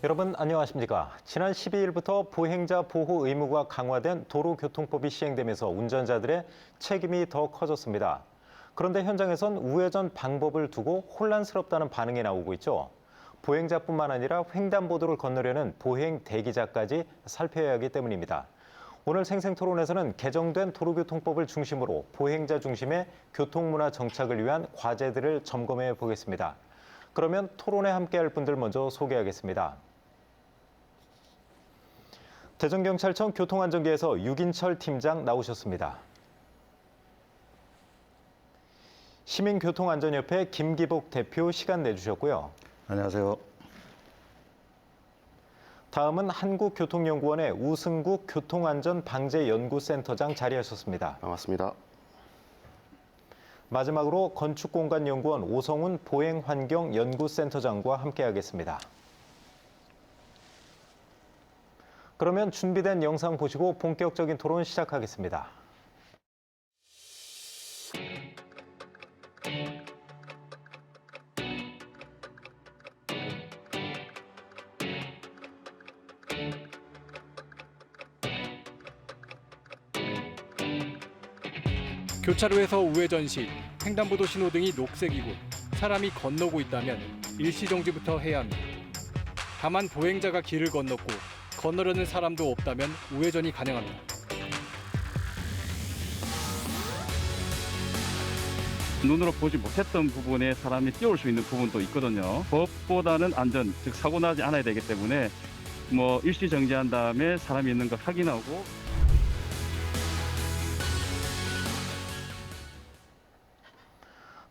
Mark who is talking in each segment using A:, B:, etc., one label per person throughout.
A: 여러분 안녕하십니까? 지난 12일부터 보행자 보호 의무가 강화된 도로교통법이 시행되면서 운전자들의 책임이 더 커졌습니다. 그런데 현장에선 우회전 방법을 두고 혼란스럽다는 반응이 나오고 있죠. 보행자뿐만 아니라 횡단보도를 건너려는 보행 대기자까지 살펴야 하기 때문입니다. 오늘 생생토론에서는 개정된 도로교통법을 중심으로 보행자 중심의 교통문화 정착을 위한 과제들을 점검해 보겠습니다. 그러면 토론에 함께할 분들 먼저 소개하겠습니다. 대전경찰청 교통안전계에서 유긴철 팀장 나오셨습니다. 시민교통안전협회 김기복 대표 시간 내주셨고요.
B: 안녕하세요.
A: 다음은 한국교통연구원의 우승국 교통안전방재연구센터장 자리하셨습니다.
B: 반갑습니다.
A: 마지막으로 건축공간연구원 오성훈 보행환경연구센터장과 함께하겠습니다. 그러면 준비된 영상 보시고 본격적인 토론 시작하겠습니다.
C: 교차로에서 우회전 시 횡단보도 신호등이 녹색이고 사람이 건너고 있다면 일시정지부터 해야 합니다. 다만 보행자가 길을 건넜고 건너려는 사람도 없다면 우회전이 가능합니다.
D: 눈으로 보지 못했던 부분에 사람이 뛰어올 수 있는 부분도 있거든요. 법보다는 안전, 즉 사고 나지 않아야 되기 때문에 일시 정지한 다음에 사람이 있는 걸 확인하고.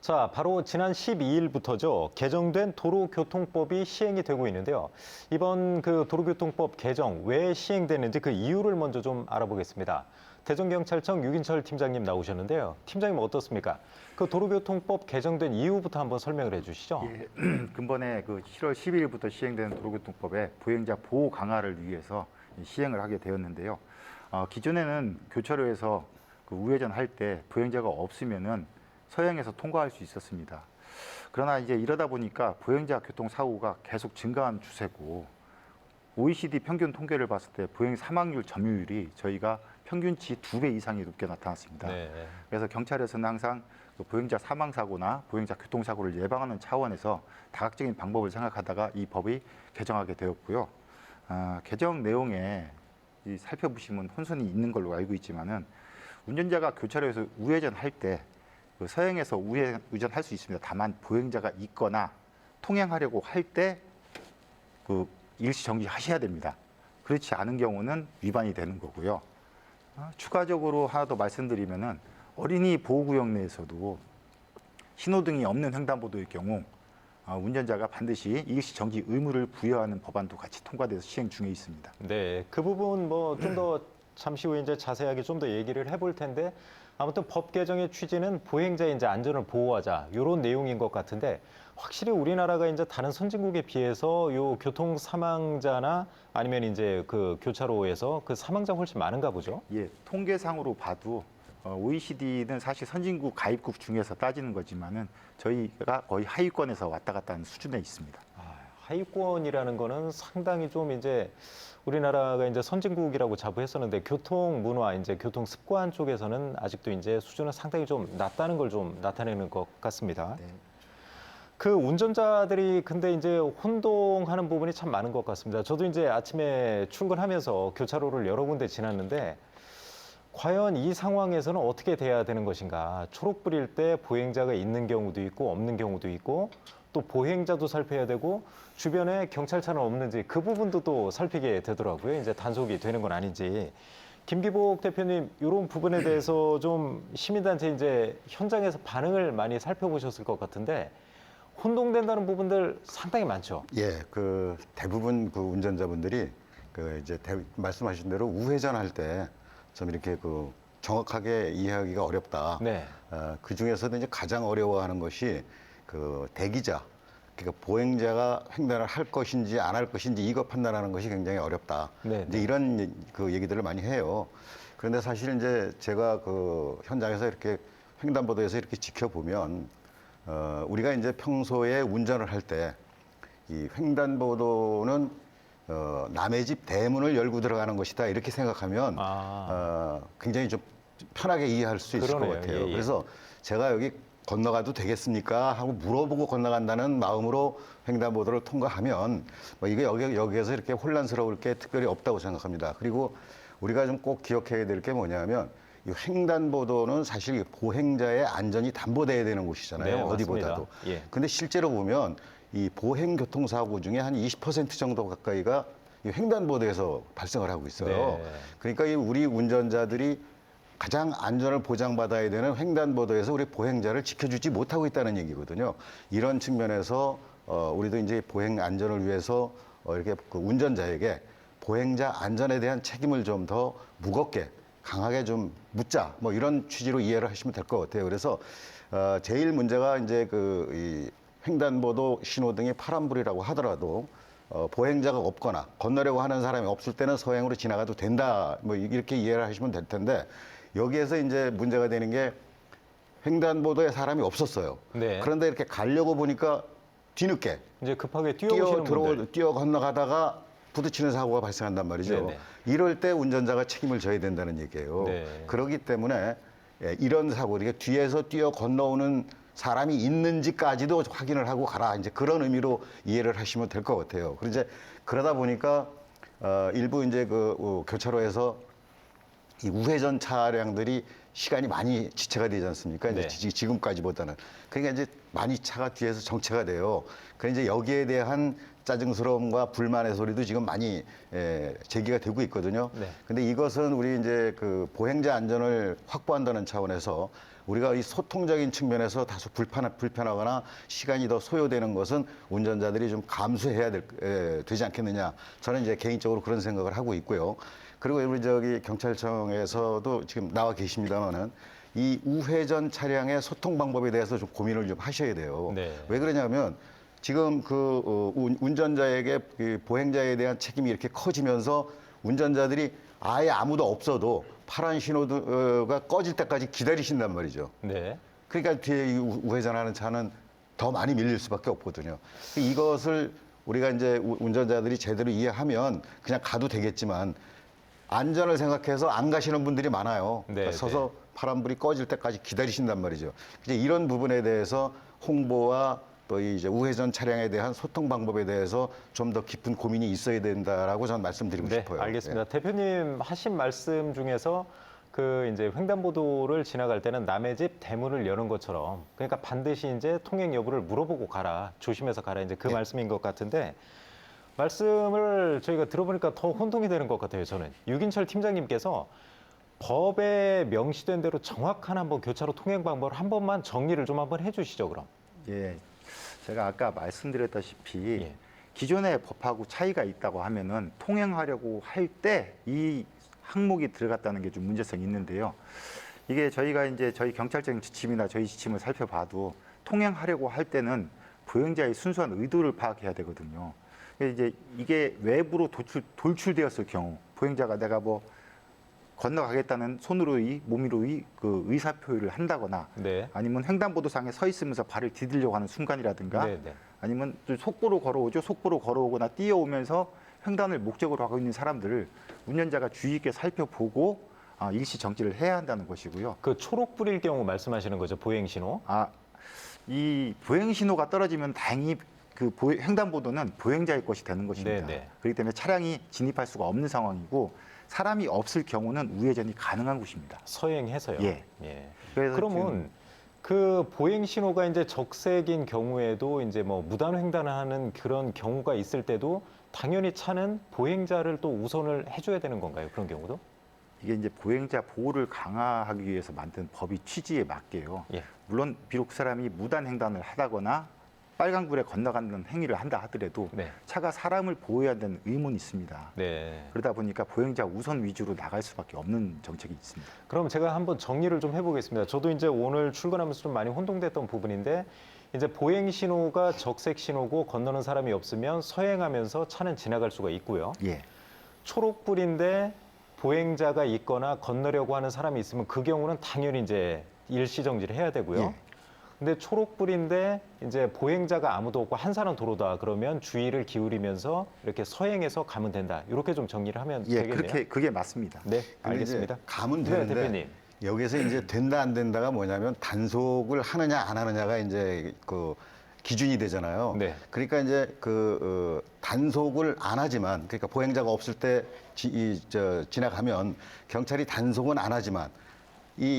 A: 자, 바로 지난 12일부터죠. 개정된 도로교통법이 시행이 되고 있는데요. 이번 그 도로교통법 개정 왜 시행되는지 그 이유를 먼저 좀 알아보겠습니다. 대전경찰청 유긴철 팀장님 나오셨는데요. 팀장님 어떻습니까? 그 도로교통법 개정된 이유부터 한번 설명을 해주시죠.
E: 예, 근본에 그 7월 12일부터 시행되는 도로교통법의 보행자 보호 강화를 위해서 시행을 하게 되었는데요. 기존에는 교차로에서 그 우회전 할 때 보행자가 없으면은 서행해서 통과할 수 있었습니다. 그러나 이제 이러다 보니까 보행자 교통사고가 계속 증가한 추세고 OECD 평균 통계를 봤을 때 보행 사망률 점유율이 저희가 평균치 2배 이상이 높게 나타났습니다.
A: 네.
E: 그래서 경찰에서는 항상 그 보행자 사망사고나 보행자 교통사고를 예방하는 차원에서 다각적인 방법을 생각하다가 이 법이 개정하게 되었고요. 개정 내용에 살펴보시면 혼선이 있는 걸로 알고 있지만은 운전자가 교차로에서 우회전할 때 그 서행해서 우회전할 수 있습니다. 다만 보행자가 있거나 통행하려고 할 때 그 일시 정지하셔야 됩니다. 그렇지 않은 경우는 위반이 되는 거고요. 추가적으로 하나 더 말씀드리면은 어린이 보호구역 내에서도 신호등이 없는 횡단보도의 경우 운전자가 반드시 일시 정지 의무를 부여하는 법안도 같이 통과돼서 시행 중에 있습니다.
A: 네, 그 부분 좀 더 잠시 후에 이제 자세하게 좀 더 얘기를 해볼 텐데 아무튼 법 개정의 취지는 보행자의 이제 안전을 보호하자 이런 내용인 것 같은데 확실히 우리나라가 이제 다른 선진국에 비해서 요 교통 사망자나 아니면 이제 그 교차로에서 그 사망자 훨씬 많은가 보죠?
E: 예, 통계상으로 봐도 OECD는 사실 선진국 가입국 중에서 따지는 거지만은 저희가 거의 하위권에서 왔다 갔다 하는 수준에 있습니다.
A: 하위권이라는 거는 상당히 좀 이제 우리나라가 이제 선진국이라고 자부했었는데 교통 문화, 이제 교통 습관 쪽에서는 아직도 이제 수준은 상당히 좀 낮다는 걸 좀 나타내는 것 같습니다.
E: 네.
A: 그 운전자들이 근데 이제 혼동하는 부분이 참 많은 것 같습니다. 저도 이제 아침에 출근하면서 교차로를 여러 군데 지났는데 과연 이 상황에서는 어떻게 돼야 되는 것인가? 초록불일 때 보행자가 있는 경우도 있고 없는 경우도 있고 또 보행자도 살펴야 되고 주변에 경찰차는 없는지 그 부분도 또 살피게 되더라고요. 이제 단속이 되는 건 아닌지. 김기복 대표님, 이런 부분에 대해서 좀 시민단체 이제 현장에서 반응을 많이 살펴보셨을 것 같은데 혼동된다는 부분들 상당히 많죠.
B: 예, 그 대부분 그 운전자분들이 말씀하신 대로 우회전할 때 좀 이렇게 그 정확하게 이해하기가 어렵다.
A: 네.
B: 그 중에서도 이제 가장 어려워하는 것이 그 대기자, 그러니까 보행자가 횡단을 할 것인지 안 할 것인지 이거 판단하는 것이 굉장히 어렵다.
A: 네,
B: 이제 이런 그 얘기들을 많이 해요. 그런데 사실 이제 제가 그 현장에서 이렇게 횡단보도에서 이렇게 지켜보면 우리가 이제 평소에 운전을 할 때 이 횡단보도는 남의 집 대문을 열고 들어가는 것이다 이렇게 생각하면 굉장히 좀 편하게 이해할 수 있을
A: 그러네요.
B: 것 같아요.
A: 예, 예.
B: 그래서 제가 여기 건너가도 되겠습니까 하고 물어보고 건너간다는 마음으로 횡단보도를 통과하면 뭐 이게 여기에서 이렇게 혼란스러울 게 특별히 없다고 생각합니다. 그리고 우리가 좀 꼭 기억해야 될 게 뭐냐면 이 횡단보도는 사실 보행자의 안전이 담보돼야 되는 곳이잖아요.
A: 네,
B: 어디보다도.
A: 맞습니다. 예.
B: 근데 실제로 보면 이 보행 교통사고 중에 한 20% 정도 가까이가 이 횡단보도에서 발생을 하고 있어요.
A: 네.
B: 그러니까 이 우리 운전자들이 가장 안전을 보장받아야 되는 횡단보도에서 우리 보행자를 지켜주지 못하고 있다는 얘기거든요. 이런 측면에서 우리도 이제 보행 안전을 위해서 이렇게 그 운전자에게 보행자 안전에 대한 책임을 좀 더 무겁게 강하게 좀 묻자 뭐 이런 취지로 이해를 하시면 될 것 같아요. 그래서 제일 문제가 이제 이 횡단보도 신호등이 파란불이라고 하더라도 보행자가 없거나 건너려고 하는 사람이 없을 때는 서행으로 지나가도 된다 뭐 이렇게 이해를 하시면 될 텐데 여기에서 이제 문제가 되는 게 횡단보도에 사람이 없었어요.
A: 네.
B: 그런데 이렇게 가려고 보니까 뒤늦게
A: 이제 급하게 뛰어오시는 분들.
B: 뛰어 건너가다가 부딪히는 사고가 발생한단 말이죠.
A: 네네.
B: 이럴 때 운전자가 책임을 져야 된다는 얘기예요.
A: 네.
B: 그렇기 때문에 이런 사고, 이게 뒤에서 뛰어 건너오는 사람이 있는지까지도 확인을 하고 가라. 이제 그런 의미로 이해를 하시면 될 것 같아요. 그리고 이제 그러다 보니까 일부 이제 교차로에서 이 우회전 차량들이 시간이 많이 지체가 되지 않습니까?
A: 네.
B: 이제 지금까지보다는. 그러니까 이제 많이 차가 뒤에서 정체가 돼요. 그래서 이제 여기에 대한 짜증스러움과 불만의 소리도 지금 많이 제기가 되고 있거든요.
A: 네.
B: 근데 이것은 우리 이제 그 보행자 안전을 확보한다는 차원에서 우리가 이 소통적인 측면에서 다소 불편하거나 시간이 더 소요되는 것은 운전자들이 좀 감수해야 되지 않겠느냐. 저는 이제 개인적으로 그런 생각을 하고 있고요. 그리고 우리 저기 경찰청에서도 지금 나와 계십니다만은 이 우회전 차량의 소통 방법에 대해서 좀 고민을 좀 하셔야 돼요.
A: 네.
B: 왜 그러냐면 지금 운전자에게 그 보행자에 대한 책임이 이렇게 커지면서 운전자들이 아예 아무도 없어도 파란 신호가 꺼질 때까지 기다리신단 말이죠.
A: 네.
B: 그러니까 뒤에 우회전하는 차는 더 많이 밀릴 수밖에 없거든요. 이것을 우리가 이제 운전자들이 제대로 이해하면 그냥 가도 되겠지만 안전을 생각해서 안 가시는 분들이 많아요.
A: 네,
B: 그러니까 서서 파란불이 꺼질 때까지 기다리신단 말이죠. 이제 이런 부분에 대해서 홍보와 또 이제 우회전 차량에 대한 소통 방법에 대해서 좀 더 깊은 고민이 있어야 된다라고 저는 말씀드리고
A: 네,
B: 싶어요.
A: 알겠습니다. 대표님 하신 말씀 중에서 그 이제 횡단보도를 지나갈 때는 남의 집 대문을 여는 것처럼 그러니까 반드시 이제 통행 여부를 물어보고 가라, 조심해서 가라 이제 그
B: 네.
A: 말씀인 것 같은데 말씀을 저희가 들어보니까 더 혼동이 되는 것 같아요. 저는 유긴철 팀장님께서 법에 명시된 대로 정확한 한번 교차로 통행 방법을 한 번만 정리를 좀 한번 해주시죠, 그럼.
E: 예, 제가 아까 말씀드렸다시피
A: 예.
E: 기존의 법하고 차이가 있다고 하면은 통행하려고 할 때 이 항목이 들어갔다는 게 좀 문제성이 있는데요. 이게 저희가 이제 저희 경찰청 지침이나 저희 지침을 살펴봐도 통행하려고 할 때는 보행자의 순수한 의도를 파악해야 되거든요. 이제 이게 외부로 돌출되었을 경우 보행자가 내가 뭐 건너가겠다는 손으로의 몸으로의 그 의사 표현을 한다거나
A: 네.
E: 아니면 횡단보도상에 서 있으면서 발을 디디려고 하는 순간이라든가
A: 네, 네.
E: 아니면 좀 속보로 걸어오죠. 속보로 걸어오거나 뛰어오면서 횡단을 목적으로 하고 있는 사람들을 운전자가 주의 있게 살펴보고 일시 정지를 해야 한다는 것이고요.
A: 그 초록불일 경우 말씀하시는 거죠, 보행 신호?
E: 이 보행 신호가 떨어지면 다행히 그 횡단보도는 보행자의 것이 되는 것입니다.
A: 네네.
E: 그렇기 때문에 차량이 진입할 수가 없는 상황이고 사람이 없을 경우는 우회전이 가능한 곳입니다.
A: 서행해서요.
E: 예. 그래서
A: 그러면 그 보행 신호가 이제 적색인 경우에도 이제 뭐 무단 횡단하는 그런 경우가 있을 때도 당연히 차는 보행자를 또 우선을 해줘야 되는 건가요? 그런 경우도?
E: 이게 이제 보행자 보호를 강화하기 위해서 만든 법이 취지에 맞게요.
A: 예.
E: 물론 비록 그 사람이 무단 횡단을 하다거나 빨간불에 건너가는 행위를 한다 하더라도
A: 네.
E: 차가 사람을 보호해야 되는 의무는 있습니다.
A: 네.
E: 그러다 보니까 보행자 우선 위주로 나갈 수밖에 없는 정책이 있습니다.
A: 그럼 제가 한번 정리를 좀 해보겠습니다. 저도 이제 오늘 출근하면서 좀 많이 혼동됐던 부분인데 이제 보행 신호가 적색 신호고 건너는 사람이 없으면 서행하면서 차는 지나갈 수가 있고요.
E: 예.
A: 초록불인데 보행자가 있거나 건너려고 하는 사람이 있으면 그 경우는 당연히 이제 일시 정지를 해야 되고요.
E: 예.
A: 근데 초록불인데 이제 보행자가 아무도 없고 한산한 도로다. 그러면 주의를 기울이면서 이렇게 서행해서 가면 된다. 이렇게 좀 정리를 하면
E: 예,
A: 되겠네요.
E: 그게 맞습니다.
A: 네,
B: 근데
A: 알겠습니다.
B: 이제 가면
A: 네,
B: 되는데
A: 대표님.
B: 여기서 이제 된다 안 된다가 뭐냐면 단속을 하느냐 안 하느냐가 이제 그 기준이 되잖아요.
A: 네.
B: 그러니까 이제 단속을 안 하지만 그러니까 보행자가 없을 때 지나가면 경찰이 단속은 안 하지만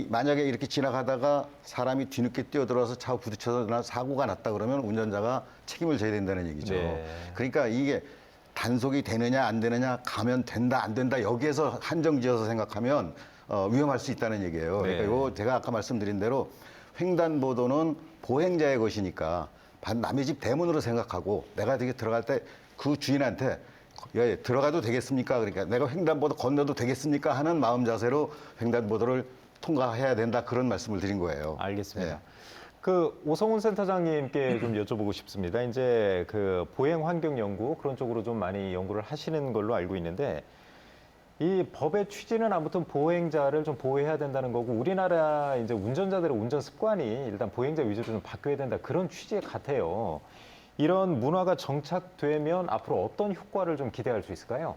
B: 만약에 이렇게 지나가다가 사람이 뒤늦게 뛰어들어서 차 부딪혀서 사고가 났다 그러면 운전자가 책임을 져야 된다는 얘기죠.
A: 네.
B: 그러니까 이게 단속이 되느냐 안 되느냐 가면 된다 안 된다 여기에서 한정지어서 생각하면 위험할 수 있다는 얘기예요. 그러니까
A: 네.
B: 요 제가 아까 말씀드린 대로 횡단보도는 보행자의 것이니까 남의 집 대문으로 생각하고 내가 되게 들어갈 때 그 주인한테 예, 들어가도 되겠습니까? 그러니까 내가 횡단보도 건너도 되겠습니까? 하는 마음 자세로 횡단보도를 통과해야 된다 그런 말씀을 드린 거예요.
A: 알겠습니다.
B: 예.
A: 그 오성훈 센터장님께 좀 여쭤보고 싶습니다. 이제 그 보행 환경 연구 그런 쪽으로 좀 많이 연구를 하시는 걸로 알고 있는데 이 법의 취지는 아무튼 보행자를 좀 보호해야 된다는 거고 우리나라 이제 운전자들의 운전 습관이 일단 보행자 위주로 좀 바뀌어야 된다 그런 취지 같아요. 이런 문화가 정착되면 앞으로 어떤 효과를 좀 기대할 수 있을까요?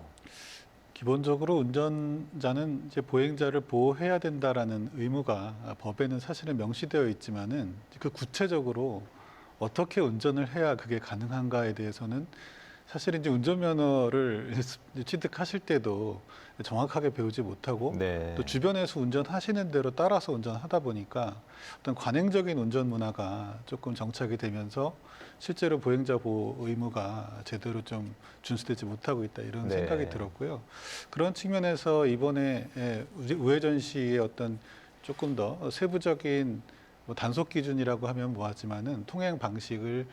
F: 기본적으로 운전자는 이제 보행자를 보호해야 된다라는 의무가 법에는 사실은 명시되어 있지만은 그 구체적으로 어떻게 운전을 해야 그게 가능한가에 대해서는 사실 이제 운전면허를 취득하실 때도 정확하게 배우지 못하고
A: 네.
F: 또 주변에서 운전하시는 대로 따라서 운전하다 보니까 어떤 관행적인 운전 문화가 조금 정착이 되면서 실제로 보행자 보호 의무가 제대로 좀 준수되지 못하고 있다 이런
A: 네.
F: 생각이 들었고요. 그런 측면에서 이번에 우회전 시의 어떤 조금 더 세부적인 뭐 단속 기준이라고 하면 뭐하지만은 통행 방식을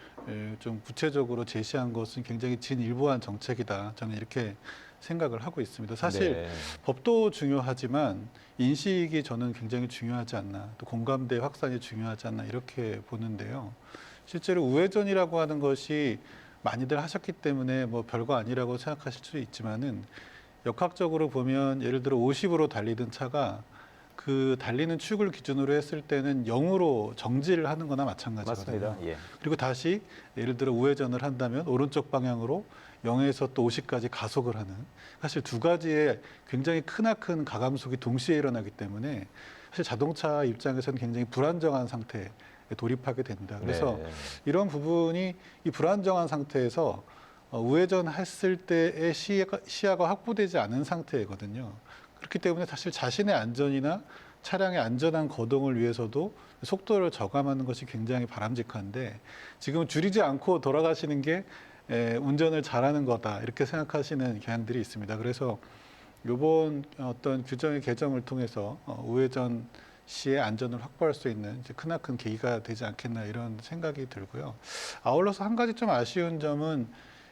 F: 좀 구체적으로 제시한 것은 굉장히 진일보한 정책이다. 저는 이렇게 생각을 하고 있습니다. 사실
A: 네.
F: 법도 중요하지만 인식이 저는 굉장히 중요하지 않나, 또 공감대 확산이 중요하지 않나 이렇게 보는데요. 실제로 우회전이라고 하는 것이 많이들 하셨기 때문에 뭐 별거 아니라고 생각하실 수 있지만은 역학적으로 보면 예를 들어 50으로 달리던 차가 그 달리는 축을 기준으로 했을 때는 0으로 정지를 하는 거나 마찬가지거든요.
A: 맞습니다. 예.
F: 그리고 다시 예를 들어 우회전을 한다면 오른쪽 방향으로 0에서 또 50까지 가속을 하는 사실 두 가지의 굉장히 크나큰 가감속이 동시에 일어나기 때문에 사실 자동차 입장에서는 굉장히 불안정한 상태에 돌입하게 된다. 그래서
A: 네.
F: 이런 부분이 이 불안정한 상태에서 우회전했을 때의 시야가 확보되지 않은 상태거든요. 그렇기 때문에 사실 자신의 안전이나 차량의 안전한 거동을 위해서도 속도를 저감하는 것이 굉장히 바람직한데 지금 줄이지 않고 돌아가시는 게 운전을 잘하는 거다 이렇게 생각하시는 경향들이 있습니다. 그래서 이번 어떤 규정의 개정을 통해서 우회전 시의 안전을 확보할 수 있는 이제 크나큰 계기가 되지 않겠나 이런 생각이 들고요. 아울러서 한 가지 좀 아쉬운 점은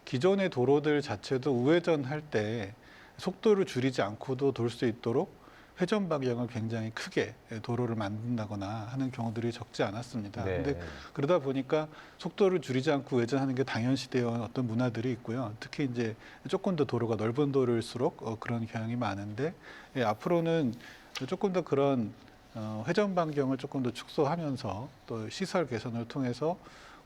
F: 기존의 도로들 자체도 우회전할 때 속도를 줄이지 않고도 돌 수 있도록 회전 방향을 굉장히 크게 도로를 만든다거나 하는 경우들이 적지 않았습니다.
A: 네.
F: 근데 그러다 보니까 속도를 줄이지 않고 우회전하는 게 당연시되어 온 어떤 문화들이 있고요. 특히 이제 조금 더 도로가 넓은 도로일수록 그런 경향이 많은데 앞으로는 조금 더 그런 회전 반경을 조금 더 축소하면서 또 시설 개선을 통해서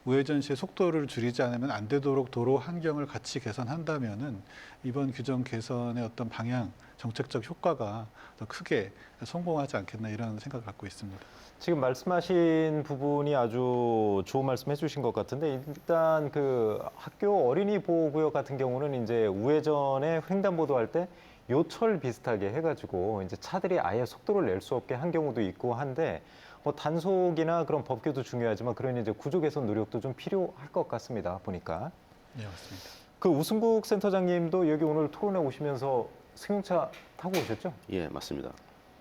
F: 우회전 시에 속도를 줄이지 않으면 안 되도록 도로 환경을 같이 개선한다면은 이번 규정 개선의 어떤 방향, 정책적 효과가 더 크게 성공하지 않겠나 이런 생각을 갖고 있습니다.
A: 지금 말씀하신 부분이 아주 좋은 말씀 해주신 것 같은데 일단 그 학교 어린이 보호구역 같은 경우는 이제 우회전에 횡단보도할 때 요철 비슷하게 해가지고 이제 차들이 아예 속도를 낼 수 없게 한 경우도 있고 한데 뭐 단속이나 그런 법규도 중요하지만 그런 이제 구조 개선 노력도 좀 필요할 것 같습니다. 보니까.
F: 네, 맞습니다.
A: 그 우승국 센터장님도 여기 오늘 토론회 오시면서 승용차 타고 오셨죠?
G: 예, 맞습니다.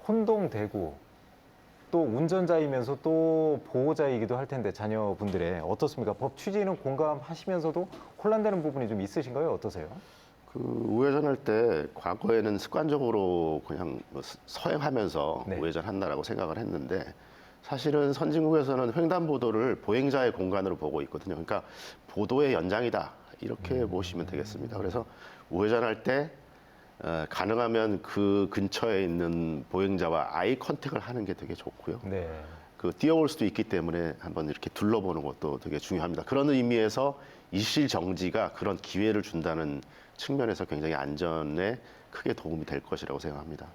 A: 혼동되고 또 운전자이면서 또 보호자이기도 할 텐데 자녀분들의 어떻습니까? 법 취지는 공감하시면서도 혼란되는 부분이 좀 있으신가요? 어떠세요?
G: 그 우회전할 때 과거에는 습관적으로 그냥 뭐 서행하면서
A: 네.
G: 우회전한다라고 생각을 했는데 사실은 선진국에서는 횡단보도를 보행자의 공간으로 보고 있거든요. 그러니까 보도의 연장이다 이렇게 보시면 되겠습니다. 그래서 우회전할 때 가능하면 그 근처에 있는 보행자와 아이 컨택을 하는 게 되게 좋고요.
A: 네.
G: 뛰어올 수도 있기 때문에 한번 이렇게 둘러보는 것도 되게 중요합니다. 그런 의미에서 일시 정지가 그런 기회를 준다는 측면에서 굉장히 안전에 크게 도움이 될 것이라고 생각합니다.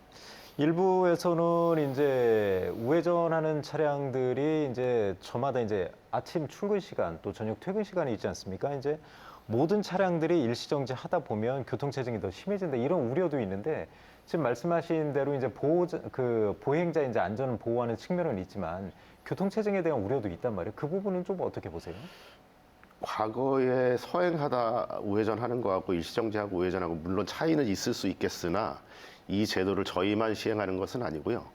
A: 일부에서는 이제 우회전하는 차량들이 이제 저마다 이제 아침 출근 시간 또 저녁 퇴근 시간이 있지 않습니까? 이제 모든 차량들이 일시정지 하다 보면 교통체증이 더 심해진다 이런 우려도 있는데 지금 말씀하신 대로 이제 보행자 이제 안전을 보호하는 측면은 있지만 교통체증에 대한 우려도 있단 말이에요. 그 부분은 좀 어떻게 보세요?
G: 과거에 서행하다 우회전하는 거하고 일시정지하고 우회전하고 물론 차이는 있을 수 있겠으나 이 제도를 저희만 시행하는 것은 아니고요.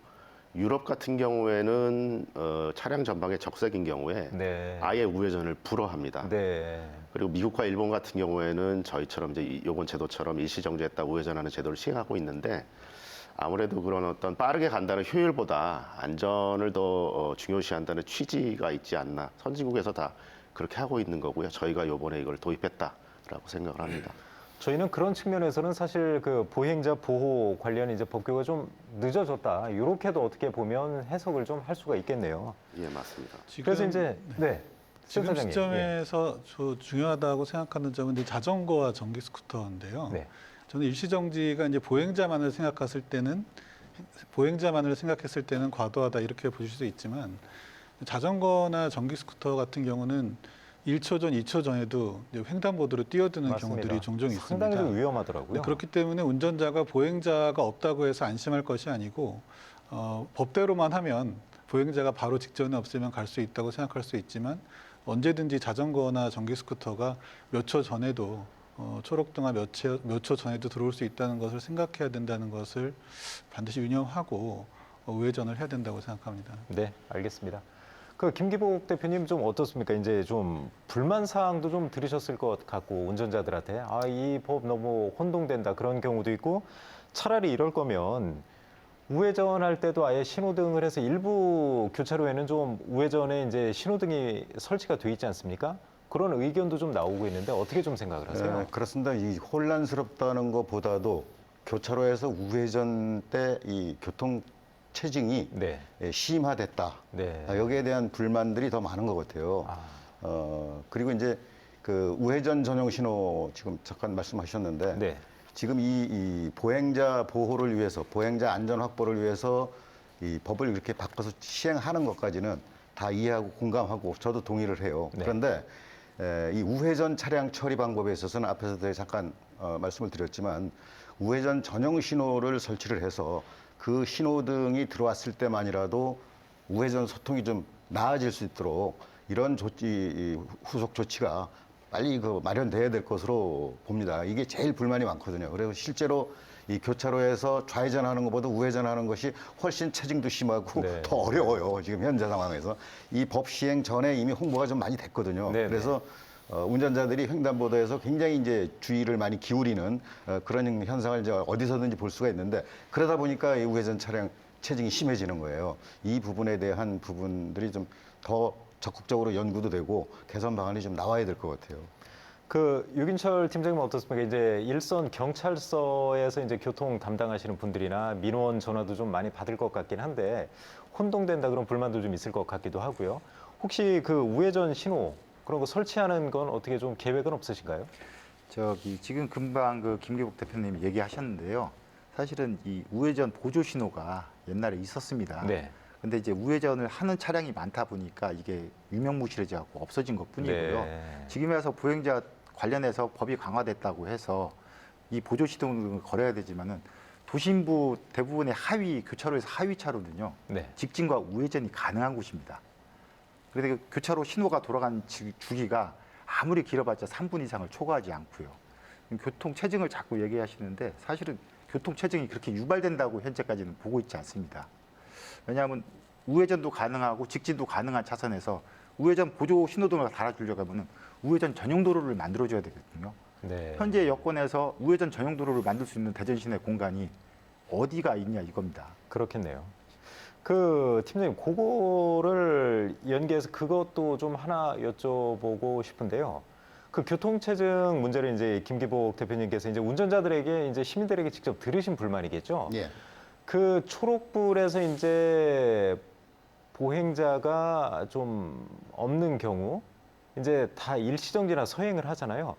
G: 유럽 같은 경우에는 차량 전방에 적색인 경우에
A: 네.
G: 아예 우회전을 불허합니다.
A: 네.
G: 그리고 미국과 일본 같은 경우에는 저희처럼 이제 이번 제도처럼 일시정지했다 우회전하는 제도를 시행하고 있는데 아무래도 그런 어떤 빠르게 간다는 효율보다 안전을 더 중요시한다는 취지가 있지 않나. 선진국에서 다 그렇게 하고 있는 거고요. 저희가 이번에 이걸 도입했다라고 생각을 합니다.
A: 저희는 그런 측면에서는 사실 그 보행자 보호 관련 이제 법규가 좀 늦어졌다. 이렇게도 어떻게 보면 해석을 좀 할 수가 있겠네요.
G: 예, 맞습니다.
A: 그래서 이제
F: 지금
A: 센터장님.
F: 시점에서 중요하다고 생각하는 점은 이제 자전거와 전기 스쿠터인데요.
A: 네.
F: 저는 일시정지가 이제 보행자만을 생각했을 때는 과도하다 이렇게 보실 수 있지만 자전거나 전기 스쿠터 같은 경우는 1초 전, 2초 전에도 이제 횡단보도로 뛰어드는
A: 맞습니다.
F: 경우들이 종종 있습니다.
A: 상당히 좀 위험하더라고요.
F: 네, 그렇기 때문에 운전자가 보행자가 없다고 해서 안심할 것이 아니고 법대로만 하면 보행자가 바로 직전에 없으면 갈 수 있다고 생각할 수 있지만 언제든지 자전거나 전기 스쿠터가 몇 초 전에도 초록등화 몇 초 전에도 들어올 수 있다는 것을 생각해야 된다는 것을 반드시 유념하고 우회전을 해야 된다고 생각합니다.
A: 네, 알겠습니다. 그 김기복 대표님 좀 어떻습니까? 이제 좀 불만 사항도 좀 들으셨을 것 같고 운전자들한테 이 법 너무 혼동된다 그런 경우도 있고 차라리 이럴 거면 우회전할 때도 아예 신호등을 해서 일부 교차로에는 좀 우회전에 이제 신호등이 설치가 돼 있지 않습니까? 그런 의견도 좀 나오고 있는데 어떻게 좀 생각을 하세요?
B: 네, 그렇습니다. 이 혼란스럽다는 것보다도 교차로에서 우회전 때 이 교통 체증이
A: 네.
B: 심화됐다.
A: 네.
B: 여기에 대한 불만들이 더 많은 것 같아요. 그리고 이제 그 우회전 전용 신호 지금 잠깐 말씀하셨는데
A: 네.
B: 지금 이 보행자 보호를 위해서 보행자 안전 확보를 위해서 이 법을 이렇게 바꿔서 시행하는 것까지는 다 이해하고 공감하고 저도 동의를 해요.
A: 네.
B: 그런데 이 우회전 차량 처리 방법에 있어서는 앞에서도 잠깐 말씀을 드렸지만 우회전 전용 신호를 설치를 해서 그 신호등이 들어왔을 때만이라도 우회전 소통이 좀 나아질 수 있도록 이런 조치, 후속 조치가 빨리 마련돼야 될 것으로 봅니다. 이게 제일 불만이 많거든요. 그래서 실제로 이 교차로에서 좌회전하는 것보다 우회전하는 것이 훨씬 체증도 심하고
A: 네.
B: 더 어려워요. 지금 현재 상황에서. 이 법 시행 전에 이미 홍보가 좀 많이 됐거든요.
A: 네,
B: 그래서 운전자들이 횡단보도에서 굉장히 이제 주의를 많이 기울이는 그런 현상을 이제 어디서든지 볼 수가 있는데 그러다 보니까 이 우회전 차량 체증이 심해지는 거예요. 이 부분에 대한 부분들이 좀 더 적극적으로 연구도 되고 개선 방안이 좀 나와야 될 것 같아요.
A: 그 유긴철 팀장님은 어떻습니까? 이제 일선 경찰서에서 이제 교통 담당하시는 분들이나 민원 전화도 좀 많이 받을 것 같긴 한데 혼동된다 그런 불만도 좀 있을 것 같기도 하고요. 혹시 그 우회전 신호 그런 거 설치하는 건 어떻게 좀 계획은 없으신가요?
E: 지금 금방 그 김기복 대표님이 얘기하셨는데요. 사실은 이 우회전 보조 신호가 옛날에 있었습니다.
A: 네.
E: 근데 이제 우회전을 하는 차량이 많다 보니까 이게 유명무실해져 갖고 없어진 것 뿐이고요.
A: 네.
E: 지금에 와서 보행자 관련해서 법이 강화됐다고 해서 이 보조 시동을 걸어야 되지만은 도심부 대부분의 하위 교차로에서 하위 차로는요.
A: 네.
E: 직진과 우회전이 가능한 곳입니다. 그런데 그 교차로 신호가 돌아간 주기가 아무리 길어봤자 3분 이상을 초과하지 않고요. 교통 체증을 자꾸 얘기하시는데 사실은 교통 체증이 그렇게 유발된다고 현재까지는 보고 있지 않습니다. 왜냐하면 우회전도 가능하고 직진도 가능한 차선에서 우회전 보조 신호등을 달아주려고 하면 우회전 전용 도로를 만들어줘야 되거든요.
A: 네.
E: 현재 여건에서 우회전 전용 도로를 만들 수 있는 대전 시내 공간이 어디가 있냐 이겁니다.
A: 그렇겠네요. 그 팀장님, 그거를 연계해서 그것도 좀 하나 여쭤보고 싶은데요. 그 교통체증 문제를 이제 김기복 대표님께서 이제 운전자들에게 이제 시민들에게 직접 들으신 불만이겠죠.
B: 예.
A: 그 초록불에서 이제 보행자가 좀 없는 경우 이제 다 일시정지나 서행을 하잖아요.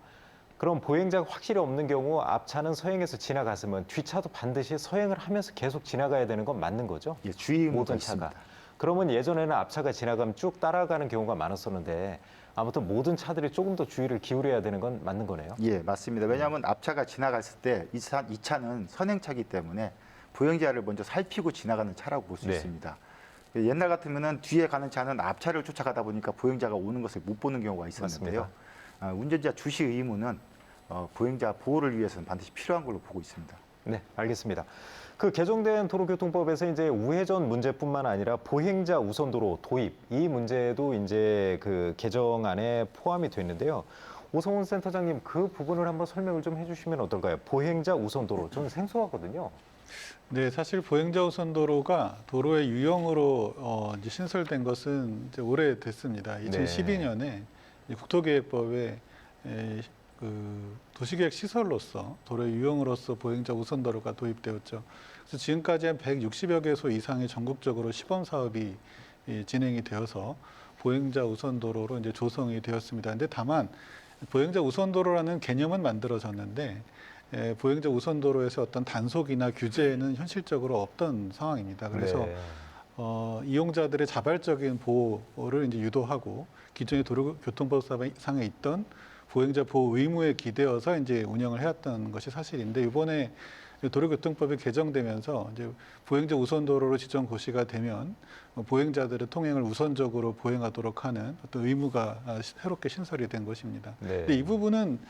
A: 그럼 보행자가 확실히 없는 경우 앞차는 서행해서 지나갔으면 뒷차도 반드시 서행을 하면서 계속 지나가야 되는 건 맞는 거죠?
E: 예, 주의 의무가
A: 모든
E: 있습니다.
A: 차가. 그러면 예전에는 앞차가 지나가면 쭉 따라가는 경우가 많았었는데 아무튼 모든 차들이 조금 더 주의를 기울여야 되는 건 맞는 거네요.
E: 예, 맞습니다. 왜냐하면 앞차가 지나갔을 때 이 차는 선행차이기 때문에 보행자를 먼저 살피고 지나가는 차라고 볼 수
A: 네.
E: 있습니다. 옛날 같으면은 뒤에 가는 차는 앞차를 쫓아가다 보니까 보행자가 오는 것을 못 보는 경우가 있었는데요. 운전자 주시 의무는 보행자 보호를 위해서는 반드시 필요한 걸로 보고 있습니다.
A: 네, 알겠습니다. 그 개정된 도로교통법에서 이제 우회전 문제뿐만 아니라 보행자 우선도로 도입 이 문제도 이제 그 개정안에 포함이 됐는데요. 오성훈 센터장님 그 부분을 한번 설명을 좀 해주시면 어떨까요? 보행자 우선도로 저는 생소하거든요.
F: 네, 사실 보행자 우선 도로가 도로의 유형으로 이제 신설된 것은 이제 오래됐습니다. 2012년에 국토계획법에 그 도시계획 시설로서 도로의 유형으로서 보행자 우선 도로가 도입되었죠. 그래서 지금까지 한 160여 개소 이상의 전국적으로 시범 사업이 진행이 되어서 보행자 우선 도로로 이제 조성이 되었습니다. 근데 다만 보행자 우선 도로라는 개념은 만들어졌는데 보행자 우선 도로에서 어떤 단속이나 규제는 현실적으로 없던 상황입니다. 그래서
A: 네.
F: 이용자들의 자발적인 보호를 이제 유도하고 기존의 도로교통법상에 있던 보행자 보호 의무에 기대어서 이제 운영을 해왔던 것이 사실인데 이번에 도로교통법이 개정되면서 이제 보행자 우선 도로로 지정 고시가 되면 보행자들의 통행을 우선적으로 보행하도록 하는 어떤 의무가 새롭게 신설이 된 것입니다.
A: 네.
F: 근데 이 부분은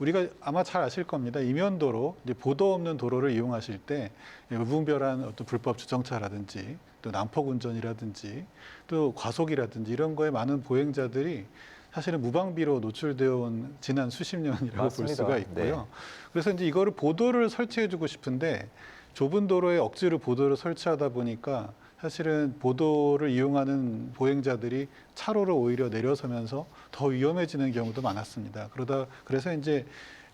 F: 우리가 아마 잘 아실 겁니다. 이면도로 이제 보도 없는 도로를 이용하실 때 무분별한 어떤 불법 주정차라든지 또 난폭 운전이라든지 또 과속이라든지 이런 거에 많은 보행자들이 사실은 무방비로 노출되어 온 지난 수십 년이라고 볼
A: 맞습니다.
F: 수가 있고요.
A: 네.
F: 그래서 이제 이거를 보도를 설치해주고 싶은데 좁은 도로에 억지로 보도를 설치하다 보니까 사실은 보도를 이용하는 보행자들이 차로를 오히려 내려서면서 더 위험해지는 경우도 많았습니다. 그래서 이제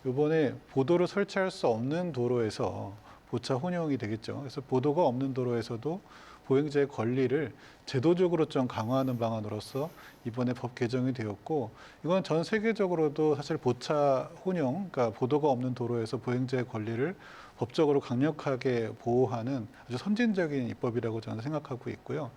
F: 이번에 보도를 설치할 수 없는 도로에서 보차 혼용이 되겠죠. 그래서 보도가 없는 도로에서도 보행자의 권리를 제도적으로 좀 강화하는 방안으로서 이번에 법 개정이 되었고 이건 전 세계적으로도 사실 보차 혼용, 그러니까 보도가 없는 도로에서 보행자의 권리를 법적으로 강력하게 보호하는 아주 선진적인 입법이라고 저는 생각하고 있고요.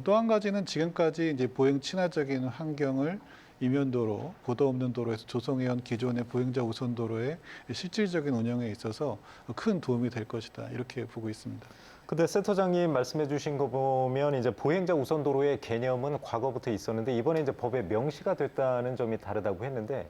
F: 또 한 가지는 지금까지 이제 보행 친화적인 환경을 이면도로, 보도 없는 도로에서 조성해온 기존의 보행자 우선 도로의 실질적인 운영에 있어서 큰 도움이 될 것이다 이렇게 보고 있습니다.
A: 근데 센터장님 말씀해 주신 거 보면 이제 보행자 우선 도로의 개념은 과거부터 있었는데 이번에 이제 법에 명시가 됐다는 점이 다르다고 했는데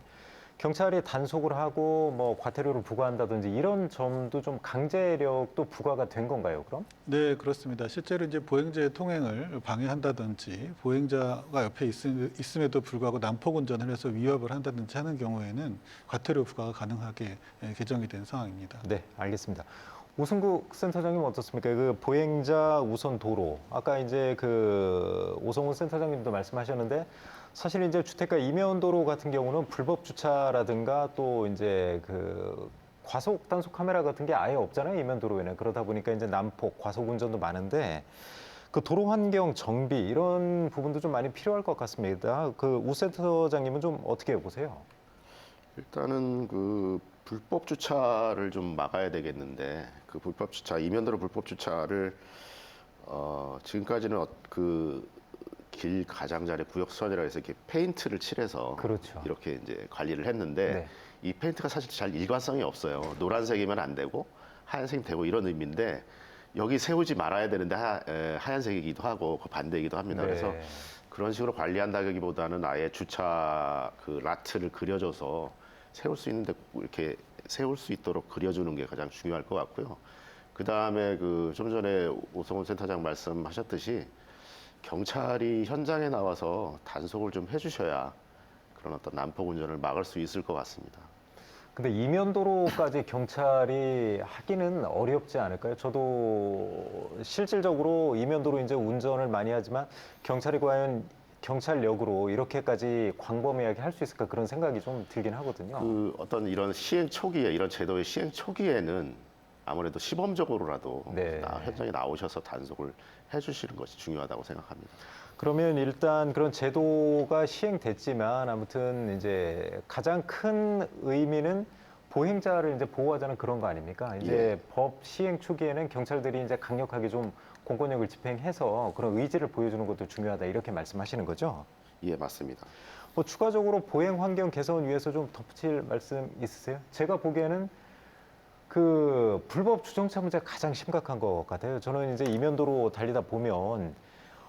A: 경찰이 단속을 하고 뭐 과태료를 부과한다든지 이런 점도 좀 강제력도 부과가 된 건가요, 그럼?
F: 네, 그렇습니다. 실제로 이제 보행자의 통행을 방해한다든지 보행자가 옆에 있음에도 불구하고 난폭 운전을 해서 위협을 한다든지 하는 경우에는 과태료 부과가 가능하게 개정이 된 상황입니다.
A: 네, 알겠습니다. 오승국 센터장님 어떻습니까? 그 보행자 우선 도로 아까 이제 그 오성훈 센터장님도 말씀하셨는데 사실 이제 주택가 이면도로 같은 경우는 불법 주차라든가 또 이제 그 과속 단속 카메라 같은 게 아예 없잖아요, 이면도로에는. 그러다 보니까 이제 난폭 과속 운전도 많은데 그 도로 환경 정비 이런 부분도 좀 많이 필요할 것 같습니다. 그 우 센터장님은 좀 어떻게 보세요?
G: 일단은 그 불법 주차를 좀 막아야 되겠는데 그 불법 주차 이면도로 불법 주차를 지금까지는 그 길 가장자리 구역선이라 해서 이렇게 페인트를 칠해서
A: 그렇죠.
G: 이렇게 이제 관리를 했는데
A: 네.
G: 이 페인트가 사실 잘 일관성이 없어요. 노란색이면 안 되고 하얀색이 되고 이런 의미인데 여기 세우지 말아야 되는데 하얀색이기도 하고 그 반대이기도 합니다.
A: 네.
G: 그래서 그런 식으로 관리한다기보다는 아예 주차 그 라트를 그려줘서 세울 수 있는데 이렇게 세울 수 있도록 그려주는 게 가장 중요할 것 같고요. 그 다음에 그 좀 전에 오성훈 센터장 말씀하셨듯이 경찰이 현장에 나와서 단속을 좀 해주셔야 그런 어떤 난폭 운전을 막을 수 있을 것 같습니다.
A: 근데 이면도로까지 경찰이 하기는 어렵지 않을까요? 저도 실질적으로 이면도로 이제 운전을 많이 하지만 경찰이 과연 경찰력으로 이렇게까지 광범위하게 할 수 있을까 그런 생각이 좀 들긴 하거든요.
G: 그 어떤 이런 시행 초기에 이런 제도의 시행 초기에는 아무래도 시범적으로라도
A: 네.
G: 현장에 나오셔서 단속을 해주시는 것이 중요하다고 생각합니다.
A: 그러면 일단 그런 제도가 시행됐지만 아무튼 이제 가장 큰 의미는 보행자를 이제 보호하자는 그런 거 아닙니까? 이제 법 시행 초기에는 경찰들이 이제 강력하게 좀 공권력을 집행해서 그런 의지를 보여주는 것도 중요하다 이렇게 말씀하시는 거죠?
G: 예, 맞습니다.
A: 뭐 추가적으로 보행 환경 개선 위해서 좀 덧붙일 말씀 있으세요? 제가 보기에는 그 불법 주정차 문제가 가장 심각한 것 같아요. 저는 이제 이면도로 달리다 보면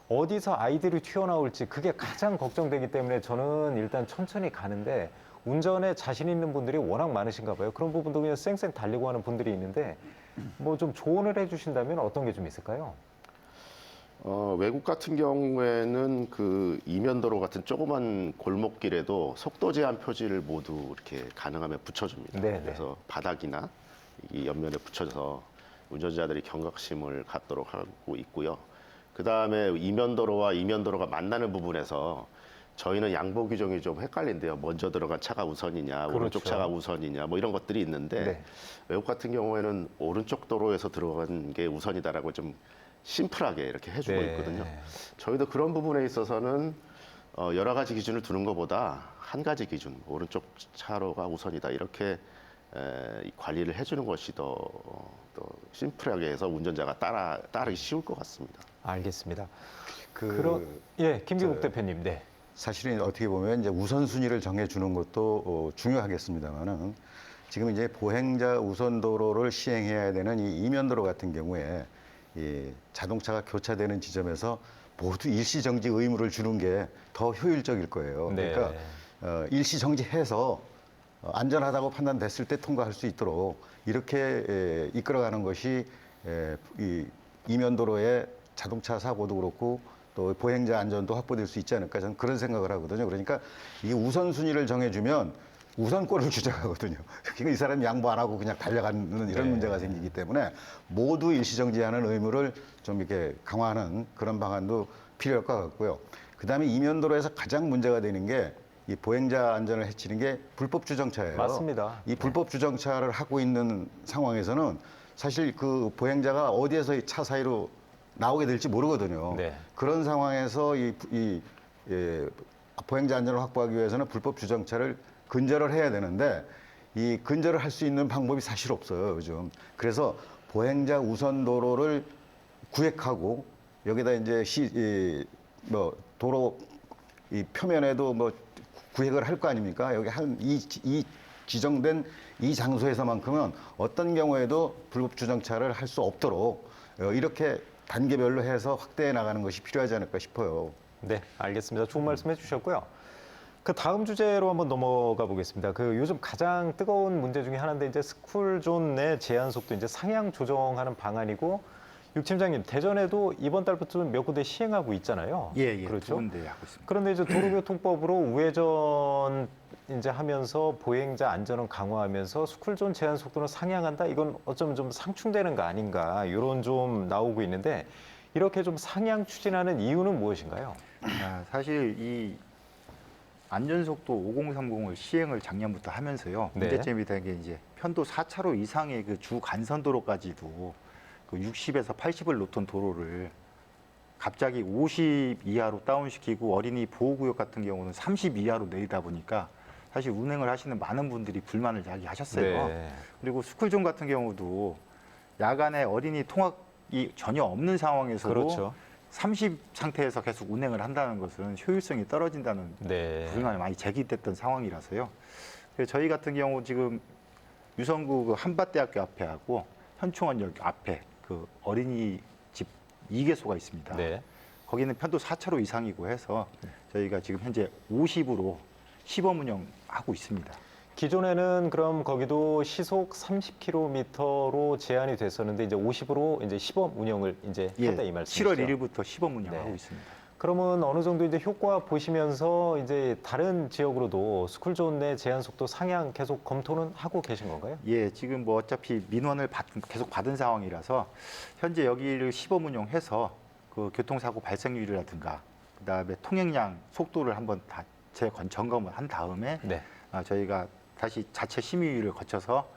A: 어디서 아이들이 튀어나올지 그게 가장 걱정되기 때문에 저는 일단 천천히 가는데 운전에 자신 있는 분들이 워낙 많으신가 봐요. 그런 부분도 그냥 쌩쌩 달리고 하는 분들이 있는데 뭐 좀 조언을 해주신다면 어떤 게 좀 있을까요?
G: 외국 같은 경우에는 그 이면도로 같은 조그만 골목길에도 속도 제한 표지를 모두 이렇게 가능하면 붙여줍니다.
A: 네, 네.
G: 그래서 바닥이나 이 옆면에 붙여서 운전자들이 경각심을 갖도록 하고 있고요. 그 다음에 이면도로와 이면도로가 만나는 부분에서 저희는 양보 규정이 좀 헷갈린데요. 먼저 들어간 차가 우선이냐, 오른쪽
A: 그렇죠.
G: 차가 우선이냐, 뭐 이런 것들이 있는데
A: 네.
G: 외국 같은 경우에는 오른쪽 도로에서 들어간 게 우선이다라고 좀 심플하게 이렇게 해주고
A: 네.
G: 있거든요. 저희도 그런 부분에 있어서는 여러 가지 기준을 두는 것보다 한 가지 기준, 오른쪽 차로가 우선이다 이렇게 관리를 해주는 것이 더 심플하게 해서 운전자가 따르기 쉬울 것 같습니다.
A: 알겠습니다.
B: 그
A: 예, 김기국 대표님, 네.
B: 사실은 어떻게 보면 이제 우선순위를 정해주는 것도 중요하겠습니다만은 지금 이제 보행자 우선도로를 시행해야 되는 이 이면도로 같은 경우에 이 자동차가 교차되는 지점에서 모두 일시정지 의무를 주는 게 더 효율적일 거예요.
A: 네.
B: 그러니까 일시정지해서 안전하다고 판단됐을 때 통과할 수 있도록 이렇게 이끌어가는 것이 이 이면도로의 자동차 사고도 그렇고 또 보행자 안전도 확보될 수 있지 않을까 저는 그런 생각을 하거든요. 그러니까 이 우선순위를 정해주면 우선권을 주장하거든요. 그러니까 이 사람이 양보 안 하고 그냥 달려가는 이런
A: 네.
B: 문제가 생기기 때문에 모두 일시정지하는 의무를 좀 이렇게 강화하는 그런 방안도 필요할 것 같고요. 그다음에 이면도로에서 가장 문제가 되는 게 이 보행자 안전을 해치는 게 불법 주정차예요.
A: 맞습니다.
B: 이 불법 주정차를 하고 있는 상황에서는 사실 그 보행자가 어디에서 이 차 사이로 나오게 될지 모르거든요.
A: 네.
B: 그런 상황에서 보행자 안전을 확보하기 위해서는 불법 주정차를 근절을 해야 되는데 이 근절을 할 수 있는 방법이 사실 없어요, 요즘. 그래서 보행자 우선 도로를 구획하고 여기다 이제 도로 이 표면에도 뭐 구획을 할 거 아닙니까? 여기 이 지정된 이 장소에서만큼은 어떤 경우에도 불법 주정차를 할 수 없도록 이렇게 단계별로 해서 확대해 나가는 것이 필요하지 않을까 싶어요.
A: 네, 알겠습니다. 좋은 말씀 해주셨고요. 그 다음 주제로 한번 넘어가 보겠습니다. 그 요즘 가장 뜨거운 문제 중에 하나인데 이제 스쿨존 내 제한 속도 이제 상향 조정하는 방안이고 육 팀장님 대전에도 이번 달부터 몇 군데 시행하고 있잖아요.
E: 예,
A: 그렇죠.
E: 두 군데 하고 있습니다.
A: 그런데 이제 도로교통법으로 우회전 이제 하면서 보행자 안전은 강화하면서 스쿨존 제한 속도는 상향한다. 이건 어쩌면 좀 상충되는 거 아닌가 이런 좀 나오고 있는데 이렇게 좀 상향 추진하는 이유는 무엇인가요?
E: 사실 이 안전속도 5030을 시행을 작년부터 하면서요.
A: 네.
E: 문제점이 된 게 이제 편도 4차로 이상의 그 주 간선도로까지도 그 60에서 80을 놓던 도로를 갑자기 50 이하로 다운시키고 어린이 보호구역 같은 경우는 30 이하로 내리다 보니까 사실 운행을 하시는 많은 분들이 불만을 야기하셨어요.
A: 네.
E: 그리고 스쿨존 같은 경우도 야간에 어린이 통학이 전혀 없는 상황에서도
A: 그렇죠.
E: 30 상태에서 계속 운행을 한다는 것은 효율성이 떨어진다는
A: 네.
E: 불만이 많이 제기됐던 상황이라서요. 그래서 저희 같은 경우 지금 유성구 그 한밭대학교 앞에 하고 현충원역 앞에 그 어린이집 2개소가 있습니다.
A: 네.
E: 거기는 편도 4차로 이상이고 해서 저희가 지금 현재 50으로 시범 운영하고 있습니다.
A: 기존에는 그럼 거기도 시속 30km로 제한이 됐었는데 이제 50으로 이제 시범 운영을 이제 했다 이 말씀이시죠?
E: 7월 1일부터 시범 운영하고
A: 네.
E: 있습니다.
A: 그러면 어느 정도 이제 효과 보시면서 이제 다른 지역으로도 스쿨존 내 제한 속도 상향 계속 검토는 하고 계신 건가요?
E: 예, 지금 뭐 어차피 민원을 계속 받은 상황이라서 현재 여기를 시범 운영해서 그 교통사고 발생률이라든가 그다음에 통행량 속도를 한번 다 점검을 한 다음에
A: 네.
E: 저희가 다시 자체 심의를 거쳐서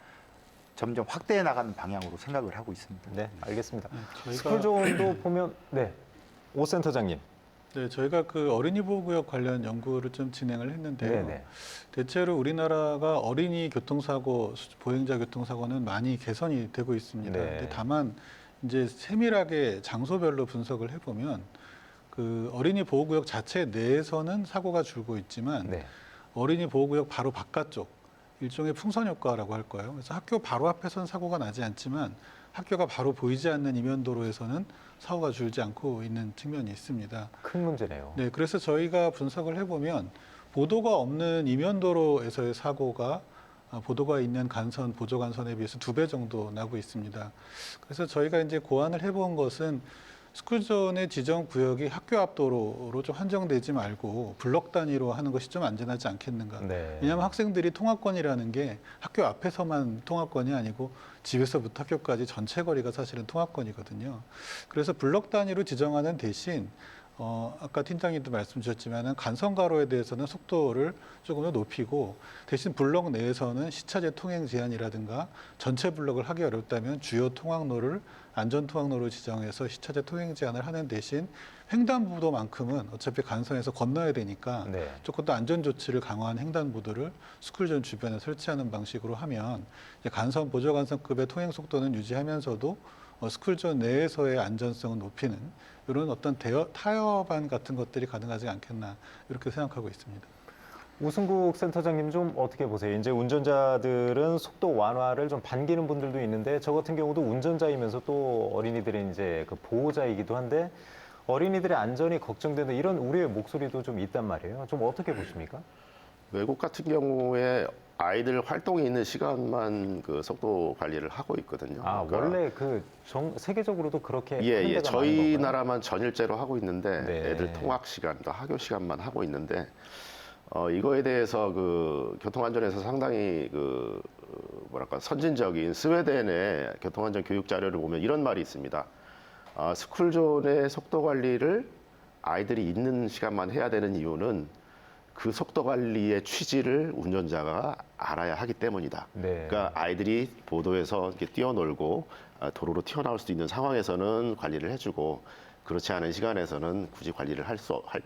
E: 점점 확대해 나가는 방향으로 생각을 하고 있습니다.
A: 네, 알겠습니다.
F: 저희가
A: 스쿨존도 보면 네, 오 센터장님.
F: 네, 저희가 그 어린이 보호구역 관련 연구를 좀 진행을 했는데요.
A: 네네.
F: 대체로 우리나라가 어린이 교통사고, 보행자 교통사고는 많이 개선이 되고 있습니다.
A: 네.
F: 근데 다만 이제 세밀하게 장소별로 분석을 해보면 그 어린이 보호구역 자체 내에서는 사고가 줄고 있지만
A: 네.
F: 어린이 보호구역 바로 바깥쪽 일종의 풍선 효과라고 할 거예요. 그래서 학교 바로 앞에서는 사고가 나지 않지만 학교가 바로 보이지 않는 이면도로에서는 사고가 줄지 않고 있는 측면이 있습니다.
A: 큰 문제네요.
F: 네, 그래서 저희가 분석을 해보면 보도가 없는 이면도로에서의 사고가 보도가 있는 간선, 보조 간선에 비해서 2배 정도 나고 있습니다. 그래서 저희가 이제 고안을 해본 것은 스쿨존의 지정 구역이 학교 앞 도로로 좀 한정되지 말고 블록 단위로 하는 것이 좀 안전하지 않겠는가.
A: 네.
F: 왜냐하면 학생들이 통학권이라는 게 학교 앞에서만 통학권이 아니고 집에서부터 학교까지 전체 거리가 사실은 통학권이거든요. 그래서 블록 단위로 지정하는 대신 아까 팀장님도 말씀 주셨지만은 간선가로에 대해서는 속도를 조금 더 높이고 대신 블록 내에서는 시차제 통행 제한이라든가 전체 블록을 하기 어렵다면 주요 통학로를 안전 통학로로 지정해서 시차제 통행 제한을 하는 대신 횡단보도만큼은 어차피 간선에서 건너야 되니까
A: 네.
F: 조금 더 안전 조치를 강화한 횡단보도를 스쿨존 주변에 설치하는 방식으로 하면 이제 간선 보조 간선급의 통행 속도는 유지하면서도 스쿨존 내에서의 안전성을 높이는 이런 어떤 타협안 같은 것들이 가능하지 않겠나 이렇게 생각하고 있습니다.
A: 우승국 센터장님 좀 어떻게 보세요? 이제 운전자들은 속도 완화를 좀 반기는 분들도 있는데 저 같은 경우도 운전자이면서 또 어린이들의 이제 그 보호자이기도 한데 어린이들의 안전이 걱정되는 이런 우려의 목소리도 좀 있단 말이에요. 좀 어떻게 보십니까?
G: 외국 같은 경우에 아이들 활동이 있는 시간만 그 속도 관리를 하고 있거든요.
A: 아,
G: 그러니까
A: 원래 그 세계적으로도 그렇게 하는
G: 예,
A: 데가
G: 저희
A: 많은 건가요?
G: 나라만 전일제로 하고 있는데
A: 네.
G: 애들 통학 시간, 또 학교 시간만 하고 있는데 이거에 대해서 그 교통안전에서 상당히 그 뭐랄까 선진적인 스웨덴의 교통안전 교육 자료를 보면 이런 말이 있습니다. 스쿨존의 속도 관리를 아이들이 있는 시간만 해야 되는 이유는 그 속도 관리의 취지를 운전자가 알아야 하기 때문이다.
A: 네.
G: 그러니까 아이들이 보도에서 이렇게 뛰어놀고 도로로 튀어나올 수도 있는 상황에서는 관리를 해주고 그렇지 않은 시간에서는 굳이 관리를 할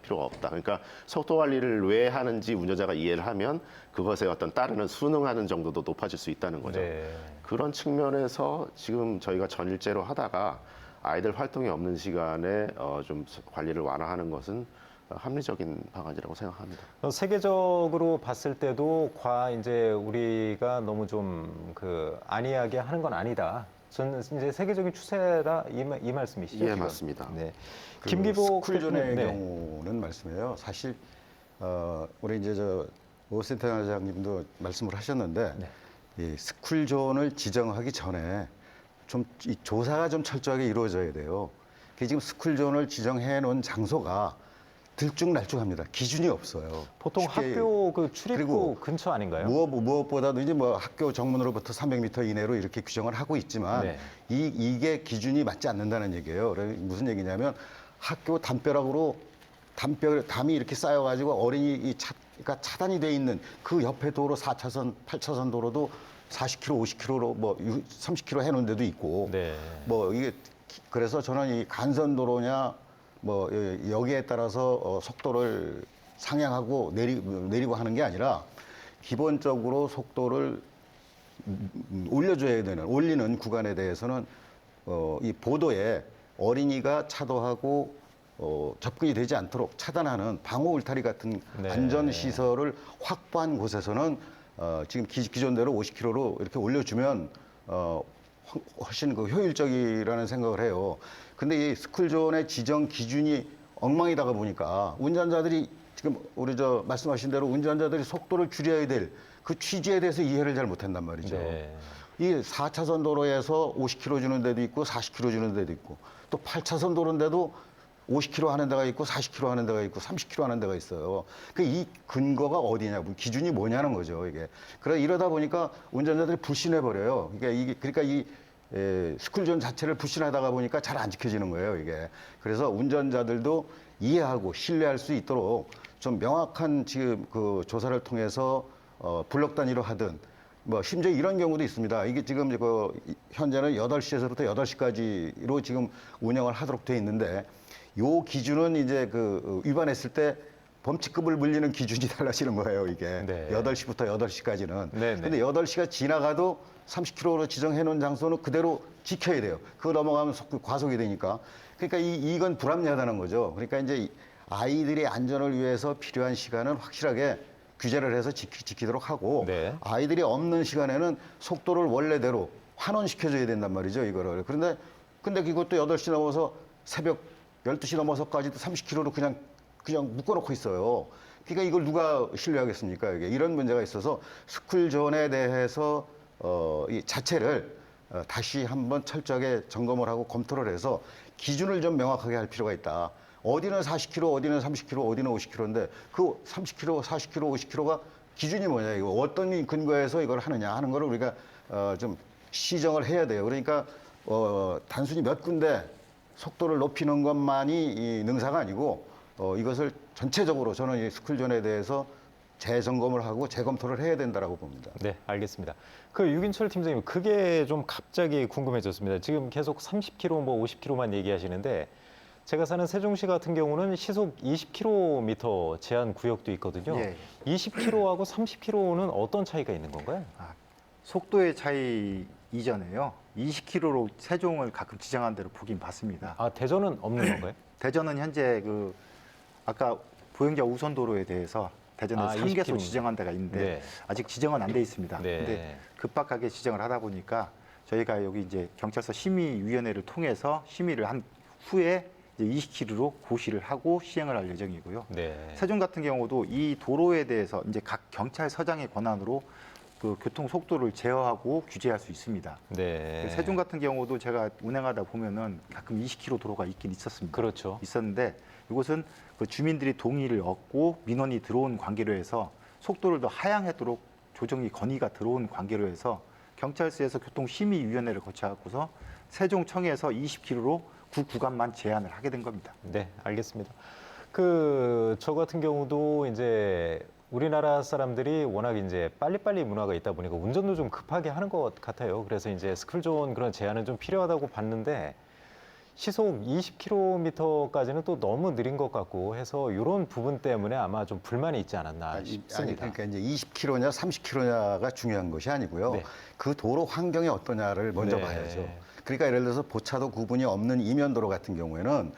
G: 필요가 없다. 그러니까 속도 관리를 왜 하는지 운전자가 이해를 하면 그것에 어떤 따르는 순응하는 정도도 높아질 수 있다는 거죠.
A: 네.
G: 그런 측면에서 지금 저희가 전일제로 하다가 아이들 활동이 없는 시간에 좀 관리를 완화하는 것은 합리적인 방안이라고 생각합니다.
A: 세계적으로 봤을 때도 이제 우리가 너무 좀 안이하게 하는 건 아니다. 저는 이제 세계적인 추세다 이 말씀이시죠?
G: 예,
A: 지금?
G: 맞습니다.
A: 네.
B: 그
A: 김기복
B: 스쿨존의
A: 네.
B: 경우는 말씀이에요. 사실 우리 이제 오 센터장님도 말씀을 하셨는데
A: 네.
B: 이 스쿨존을 지정하기 전에 좀 이 조사가 좀 철저하게 이루어져야 돼요. 그 지금 스쿨존을 지정해 놓은 장소가 들쭉날쭉합니다. 기준이 없어요.
A: 보통
B: 쉽게
A: 학교 그 출입구
B: 그리고
A: 근처 아닌가요?
B: 무엇보다도 이제 뭐 학교 정문으로부터 300m 이내로 이렇게 규정을 하고 있지만
A: 네.
B: 이게 기준이 맞지 않는다는 얘기예요. 무슨 얘기냐면 학교 담이 이렇게 쌓여가지고 어린이 그러니까 차단이 돼 있는 그 옆에 도로 4차선, 8차선 도로도 40km, 50km로 뭐 30km 해놓은 데도 있고
A: 네.
B: 뭐 이게 그래서 저는 이 간선도로냐 뭐 여기에 따라서 속도를 상향하고 내리고 하는 게 아니라 기본적으로 속도를 올리는 구간에 대해서는 이 보도에 어린이가 차도하고 접근이 되지 않도록 차단하는 방호 울타리 같은
A: 네.
B: 안전 시설을 확보한 곳에서는 지금 기존대로 50km로 이렇게 올려주면 훨씬 효율적이라는 생각을 해요. 근데 이 스쿨존의 지정 기준이 엉망이다가 보니까 운전자들이 지금 우리 말씀하신 대로 운전자들이 속도를 줄여야 될 그 취지에 대해서 이해를 잘 못한단 말이죠.
A: 네.
B: 이 4차선 도로에서 50km 주는 데도 있고 40km 주는 데도 있고 또 8차선 도로인데도 50km 하는 데가 있고 40km 하는 데가 있고 30km 하는 데가 있어요. 이 근거가 어디냐, 기준이 뭐냐는 거죠, 이게. 그래 이러다 보니까 운전자들이 불신해 버려요. 그러니까 스쿨존 자체를 불신하다가 보니까 잘 안 지켜지는 거예요, 이게. 그래서 운전자들도 이해하고 신뢰할 수 있도록 좀 명확한 지금 그 조사를 통해서 블록 단위로 하든 뭐 심지어 이런 경우도 있습니다. 이게 지금 현재는 8시에서부터 8시까지로 지금 운영을 하도록 돼 있는데 요 기준은 이제 위반했을 때 범칙금을 물리는 기준이 달라지는 거예요, 이게.
A: 네.
B: 8시부터 8시까지는.
A: 네, 네.
B: 근데 8시가 지나가도 30km로 지정해 놓은 장소는 그대로 지켜야 돼요. 그거 넘어가면 과속이 되니까. 그러니까 이건 불합리하다는 거죠. 그러니까 이제 아이들의 안전을 위해서 필요한 시간은 확실하게 규제를 해서 지키도록 하고
A: 네.
B: 아이들이 없는 시간에는 속도를 원래대로 환원시켜줘야 된단 말이죠, 이거를. 근데 이것도 8시 넘어서 새벽 12시 넘어서까지도 30km로 그냥 묶어놓고 있어요. 그러니까 이걸 누가 신뢰하겠습니까? 이게 이런 문제가 있어서 스쿨존에 대해서 이 자체를 다시 한번 철저하게 점검을 하고 검토를 해서 기준을 좀 명확하게 할 필요가 있다. 어디는 40km, 어디는 30km, 어디는 50km인데 그 30km, 40km, 50km가 기준이 뭐냐, 이거 어떤 근거에서 이걸 하느냐 하는 거를 우리가 좀 시정을 해야 돼요. 그러니까 단순히 몇 군데 속도를 높이는 것만이 이 능사가 아니고 이것을 전체적으로 저는 이 스쿨존에 대해서 재점검을 하고 재검토를 해야 된다라고 봅니다.
G: 네.
A: 네, 알겠습니다. 그 유긴철 팀장님, 그게 좀 갑자기 궁금해졌습니다. 지금 계속 30km, 뭐 50km만 얘기하시는데 제가 사는 세종시 같은 경우는 시속 20km 제한 구역도 있거든요.
E: 예.
A: 20km하고 30km는 어떤 차이가 있는 건가요?
E: 속도의 차이 이전에요. 20km로 세종을 가끔 지정한 대로 보긴 봤습니다.
A: 아, 대전은 없는 건가요?
E: 대전은 현재 아까 보행자 우선 도로에 대해서 대전에 3개소
A: 20km.
E: 지정한 데가 있는데
A: 네.
E: 아직 지정은 안 돼 있습니다.
A: 네.
E: 근데 급박하게 지정을 하다 보니까 저희가 여기 이제 경찰서 심의위원회를 통해서 심의를 한 후에 이제 20km로 고시를 하고 시행을 할 예정이고요.
A: 네.
E: 세종 같은 경우도 이 도로에 대해서 이제 각 경찰서장의 권한으로 교통 속도를 제어하고 규제할 수 있습니다.
A: 네.
E: 세종 같은 경우도 제가 운행하다 보면은 가끔 20km 도로가 있긴 있었습니다.
A: 그렇죠.
E: 있었는데 이곳은 주민들이 동의를 얻고 민원이 들어온 관계로 해서 속도를 더 하향하도록 조정이 건의가 들어온 관계로 해서 경찰서에서 교통심의위원회를 거쳐갖고서 세종청에서 20km로 구 구간만 제한을 하게 된 겁니다.
A: 네, 알겠습니다. 저 같은 경우도 이제 우리나라 사람들이 워낙 이제 빨리빨리 문화가 있다 보니까 운전도 좀 급하게 하는 것 같아요. 그래서 이제 스쿨존 그런 제한은 좀 필요하다고 봤는데 시속 20km까지는 또 너무 느린 것 같고 해서 이런 부분 때문에 아마 좀 불만이 있지 않았나 싶습니다.
B: 그러니까 이제 20km냐 30km냐가 중요한 것이 아니고요.
A: 네.
B: 그 도로 환경이 어떠냐를 먼저
A: 네.
B: 봐야죠. 그러니까 예를 들어서 보차도 구분이 없는 이면도로 같은 경우에는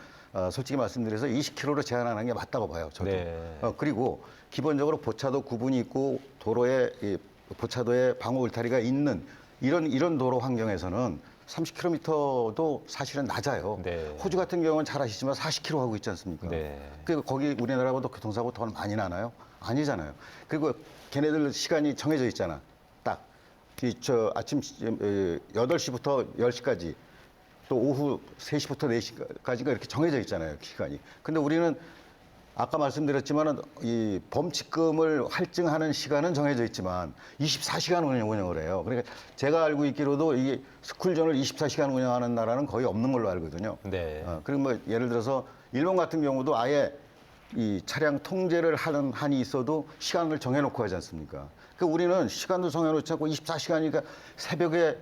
B: 솔직히 말씀드려서 20km로 제한하는 게 맞다고 봐요. 저도.
A: 네.
B: 그리고 기본적으로 보차도 구분이 있고 도로에 보차도에 방호 울타리가 있는 이런 도로 환경에서는 30km도 사실은 낮아요.
A: 네.
B: 호주 같은 경우는 잘 아시지만 40km 하고 있지 않습니까?
A: 네.
B: 그리고 거기 우리나라보다 교통사고 더 많이 나나요? 아니잖아요. 그리고 걔네들 시간이 정해져 있잖아. 딱. 아침 8시부터 10시까지 또 오후 3시부터 4시까지가 이렇게 정해져 있잖아요. 시간이. 근데 우리는 아까 말씀드렸지만은 이 범칙금을 할증하는 시간은 정해져 있지만 24시간 운영을 해요. 그러니까 제가 알고 있기로도 이게 스쿨존을 24시간 운영하는 나라는 거의 없는 걸로 알거든요.
A: 네.
B: 그리고 뭐 예를 들어서 일본 같은 경우도 아예 이 차량 통제를 하는 한이 있어도 시간을 정해놓고 하지 않습니까? 그 우리는 시간도 정해놓지 않고 24시간이니까 새벽에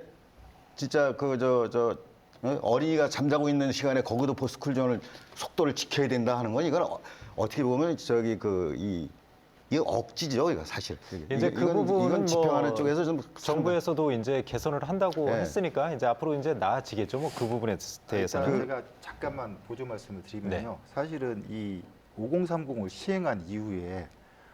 B: 진짜 어린이가 잠자고 있는 시간에 거기도 스쿨존을 속도를 지켜야 된다 하는 건 이건 어떻게 보면 이게 억지죠, 이거 사실.
A: 이제 그 부분은
B: 이건 집행하는
A: 뭐
B: 쪽에서 좀
A: 정부에서도 이제 개선을 한다고
B: 네.
A: 했으니까 이제 앞으로 이제 나아지겠죠. 뭐 그 부분에 대해서는.
E: 제가 잠깐만 보조 말씀을 드리면요. 사실은 이 5030을 시행한 이후에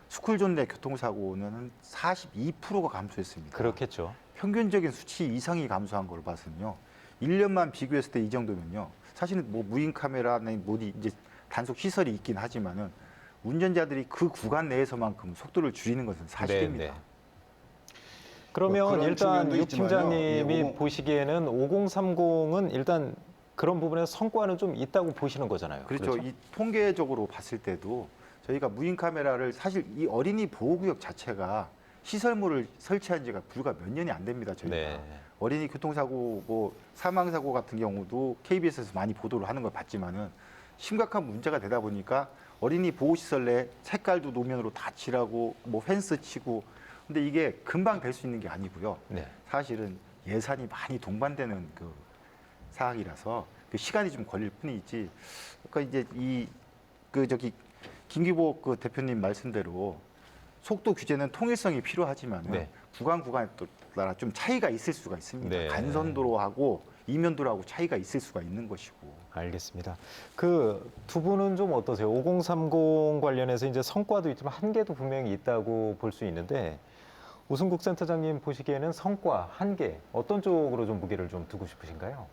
E: 스쿨존 내 교통사고는 42%가 감소했습니다.
A: 그렇겠죠.
E: 평균적인 수치 이상이 감소한 걸 봐서는요. 1년만 비교했을 때 이 정도면요. 사실은 뭐 무인 카메라나 이제 단속 시설이 있긴 하지만은 운전자들이 그 구간 내에서만큼 속도를 줄이는 것은 사실입니다.
A: 네, 네. 그러면
B: 그런
A: 일단
B: 측면도
A: 유
B: 있지만요.
A: 팀장님이
B: 예, 50
A: 보시기에는 5030은 일단 그런 부분에 성과는 좀 있다고 보시는 거잖아요.
E: 그렇죠. 이 통계적으로 봤을 때도 저희가 무인 카메라를 사실 이 어린이 보호구역 자체가 시설물을 설치한 지가 불과 몇 년이 안 됩니다. 저희가.
A: 네.
E: 어린이 교통사고, 뭐 사망사고 같은 경우도 KBS에서 많이 보도를 하는 걸 봤지만은 심각한 문제가 되다 보니까 어린이 보호시설 내 색깔도 노면으로 다 칠하고 뭐 펜스 치고 근데 이게 금방 될 수 있는 게 아니고요.
A: 네.
E: 사실은 예산이 많이 동반되는 그 사항이라서 그 시간이 좀 걸릴 뿐이지. 그러니까 이제 김기복 그 대표님 말씀대로 속도 규제는 통일성이 필요하지만
A: 네.
E: 구간에 따라 좀 차이가 있을 수가 있습니다.
A: 네.
E: 간선도로하고 이면도로하고 차이가 있을 수가 있는 것이고.
A: 알겠습니다. 그 두 분은 좀 어떠세요? 5030 관련해서 이제 성과도 있지만 한계도 분명히 있다고 볼 수 있는데 우승국 센터장님 보시기에는 성과, 한계 어떤 쪽으로 좀 무게를 좀 두고 싶으신가요?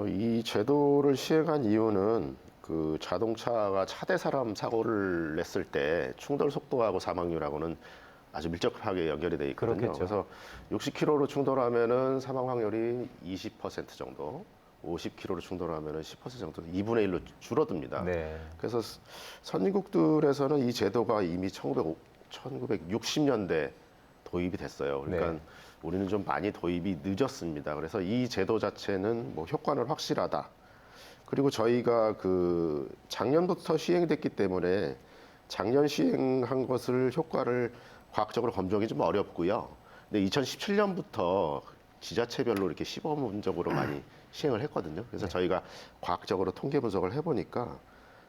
G: 이 제도를 시행한 이유는 그 자동차가 차대 사람 사고를 냈을 때 충돌 속도하고 사망률하고는 아주 밀접하게 연결이 돼 있거든요.
A: 그렇겠죠.
G: 그래서 60km로 충돌하면은 사망 확률이 20% 정도, 50km로 충돌하면은 10% 정도, 2분의 1로 줄어듭니다.
A: 네.
G: 그래서 선진국들에서는 이 제도가 이미 1960년대 도입이 됐어요. 그러니까
A: 네.
G: 우리는 좀 많이 도입이 늦었습니다. 그래서 이 제도 자체는 뭐 효과는 확실하다. 그리고 저희가 그 작년부터 시행됐기 때문에 작년 시행한 것을 효과를 과학적으로 검증이 좀 어렵고요. 근데 2017년부터 지자체별로 이렇게 시범적으로 많이 시행을 했거든요. 그래서 저희가 과학적으로 통계 분석을 해보니까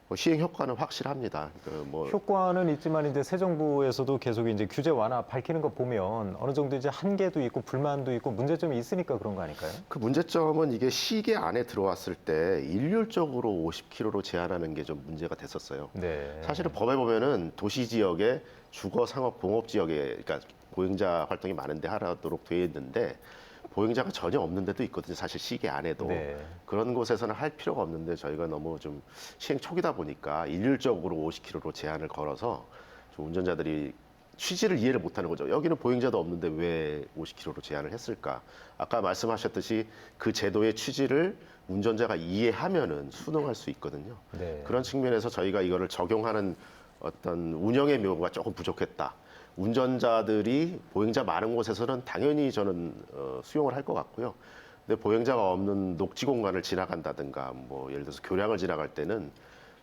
G: 뭐 시행 효과는 확실합니다. 뭐
A: 효과는 있지만 이제 새 정부에서도 계속 이제 규제 완화 밝히는 거 보면 어느 정도 이제 한계도 있고 불만도 있고 문제점이 있으니까 그런 거 아닐까요?
G: 그 문제점은 이게 시계 안에 들어왔을 때 일률적으로 50km로 제한하는 게 좀 문제가 됐었어요.
A: 네.
G: 사실은 법에 보면은 도시 지역에 주거, 상업, 공업 지역에 그러니까 보행자 활동이 많은데 하도록 되어 있는데 보행자가 전혀 없는 데도 있거든요. 사실 시계 안에도.
A: 네.
G: 그런 곳에서는 할 필요가 없는데 저희가 너무 좀 시행 초기다 보니까 일률적으로 50km로 제한을 걸어서 좀 운전자들이 취지를 이해를 못하는 거죠. 여기는 보행자도 없는데 왜 50km로 제한을 했을까? 아까 말씀하셨듯이 그 제도의 취지를 운전자가 이해하면은 순응할 수 있거든요.
A: 네.
G: 그런 측면에서 저희가 이거를 적용하는 어떤 운영의 묘가 조금 부족했다. 운전자들이 보행자 많은 곳에서는 당연히 저는 수용을 할 것 같고요. 근데 보행자가 없는 녹지 공간을 지나간다든가 뭐 예를 들어서 교량을 지나갈 때는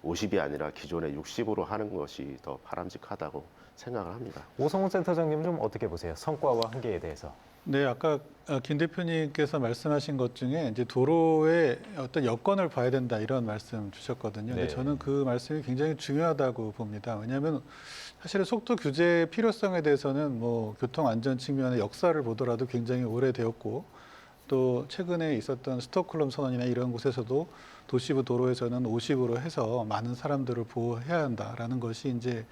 G: 50이 아니라 기존의 60으로 하는 것이 더 바람직하다고 생각을 합니다.
A: 오성훈 센터장님 좀 어떻게 보세요? 성과와 한계에 대해서.
F: 네, 아까 김 대표님께서 말씀하신 것 중에 이제 도로의 어떤 여건을 봐야 된다 이런 말씀 주셨거든요.
A: 네.
F: 근데 저는 그 말씀이 굉장히 중요하다고 봅니다. 왜냐하면 사실은 속도 규제 필요성에 대해서는 뭐 교통 안전 측면의 역사를 보더라도 굉장히 오래되었고 또 최근에 있었던 스톡홀름 선언이나 이런 곳에서도 도시부 도로에서는 50으로 해서 많은 사람들을 보호해야 한다라는 것이 이제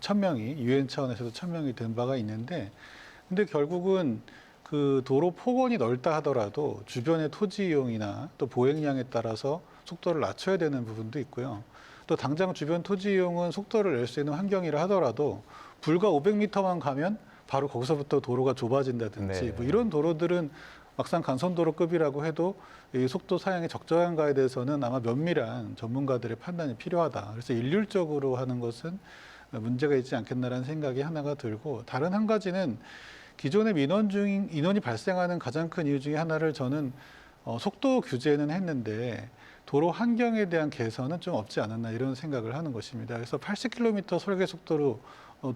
F: 천명이 유엔 차원에서도 천명이 된 바가 있는데 근데 결국은 그 도로 폭원이 넓다 하더라도 주변의 토지 이용이나 또 보행량에 따라서 속도를 낮춰야 되는 부분도 있고요. 또 당장 주변 토지 이용은 속도를 낼 수 있는 환경이라 하더라도 불과 500m만 가면 바로 거기서부터 도로가 좁아진다든지
A: 네.
F: 뭐 이런 도로들은 막상 간선도로급이라고 해도 이 속도 사양이 적절한가에 대해서는 아마 면밀한 전문가들의 판단이 필요하다. 그래서 일률적으로 하는 것은 문제가 있지 않겠나라는 생각이 하나가 들고 다른 한 가지는 기존의 인원이 발생하는 가장 큰 이유 중에 하나를 저는 속도 규제는 했는데 도로 환경에 대한 개선은 좀 없지 않았나 이런 생각을 하는 것입니다. 그래서 80km 설계 속도로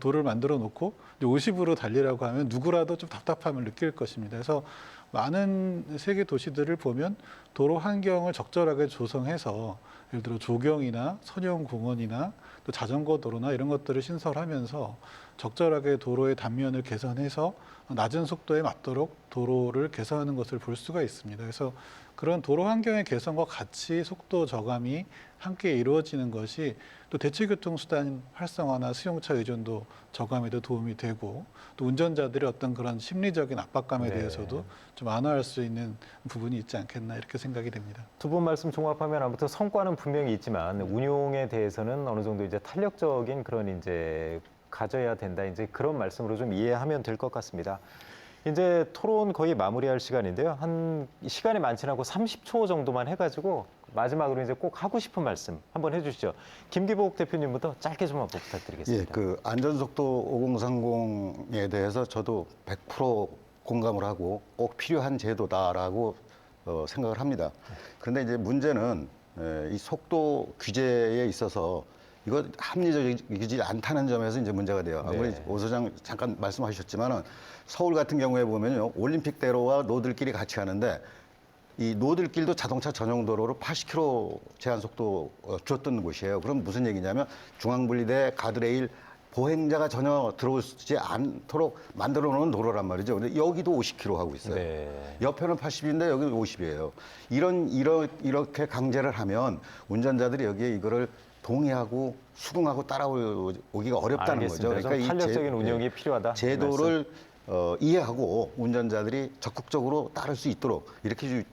F: 도로를 만들어 놓고 50으로 달리라고 하면 누구라도 좀 답답함을 느낄 것입니다. 그래서 많은 세계 도시들을 보면 도로 환경을 적절하게 조성해서 예를 들어 조경이나 선용 공원이나 또 자전거 도로나 이런 것들을 신설하면서 적절하게 도로의 단면을 개선해서 낮은 속도에 맞도록 도로를 개선하는 것을 볼 수가 있습니다. 그래서 그런 도로 환경의 개선과 같이 속도 저감이 함께 이루어지는 것이 또 대체교통수단 활성화나 수용차 의존도 저감에도 도움이 되고 또 운전자들의 어떤 그런 심리적인 압박감에
A: 네.
F: 대해서도 좀 완화할 수 있는 부분이 있지 않겠나 이렇게 생각이 됩니다.
A: 두 분 말씀 종합하면 아무튼 성과는 분명히 있지만 운용에 대해서는 어느 정도 이제 탄력적인 그런 이제 가져야 된다. 이제 그런 말씀으로 좀 이해하면 될 것 같습니다. 이제 토론 거의 마무리할 시간인데요. 한 시간이 많지는 않고 30초 정도만 해가지고 마지막으로 이제 꼭 하고 싶은 말씀 한번 해주시죠. 김기복 대표님부터 짧게 좀 한번 부탁드리겠습니다.
B: 예, 그 안전속도 5030에 대해서 저도 100% 공감을 하고 꼭 필요한 제도다라고 생각을 합니다. 그런데 이제 문제는 이 속도 규제에 있어서 이거 합리적이지 않다는 점에서 이제 문제가 돼요. 아무리
A: 네.
B: 오 소장 잠깐 말씀하셨지만은 서울 같은 경우에 보면요, 올림픽대로와 노들길이 같이 하는데 이 노들길도 자동차 전용 도로로 80km 제한 속도 줬던 곳이에요. 그럼 무슨 얘기냐면 중앙분리대 가드레일 보행자가 전혀 들어오지 않도록 만들어 놓은 도로란 말이죠. 근데 여기도 50km 하고 있어요.
A: 네.
B: 옆에는 80인데 여기는 50이에요. 이렇게 강제를 하면 운전자들이 여기에 이거를 동의하고 수긍하고 따라오기가 어렵다는
A: 알겠습니다.
B: 거죠.
A: 좀 탄력적인
B: 제-
A: 운영이 필요하다. 이
B: 제도를 이해하고 운전자들이 적극적으로 따를 수 있도록 이렇게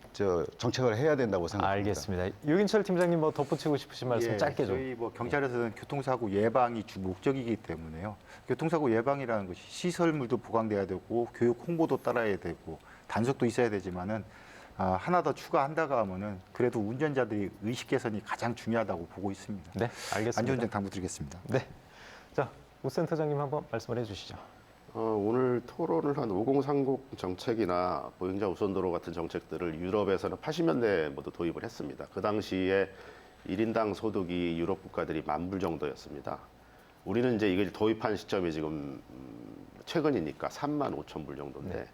B: 정책을 해야 된다고 생각합니다.
A: 알겠습니다. 유인철 팀장님 뭐 덧붙이고 싶으신 말씀
E: 예,
A: 짧게 좀.
E: 저희 뭐 경찰에서는 교통사고 예방이 주 목적이기 때문에요. 교통사고 예방이라는 것이 시설물도 보강돼야 되고 교육 홍보도 따라야 되고 단속도 있어야 되지만은 하나 더 추가한다고 하면은 그래도 운전자들이 의식 개선이 가장 중요하다고 보고 있습니다.
A: 네, 알겠습니다.
E: 안전운전 당부드리겠습니다.
A: 네. 자, 오 센터장님 한번 말씀을 해주시죠.
G: 오늘 토론을 한 5030 정책이나 보행자 우선도로 같은 정책들을 유럽에서는 80년대에 모두 도입을 했습니다. 그 당시에 1인당 소득이 유럽 국가들이 10,000불 정도였습니다. 우리는 이제 이걸 도입한 시점이 지금 최근이니까 35,000불 정도인데
A: 네.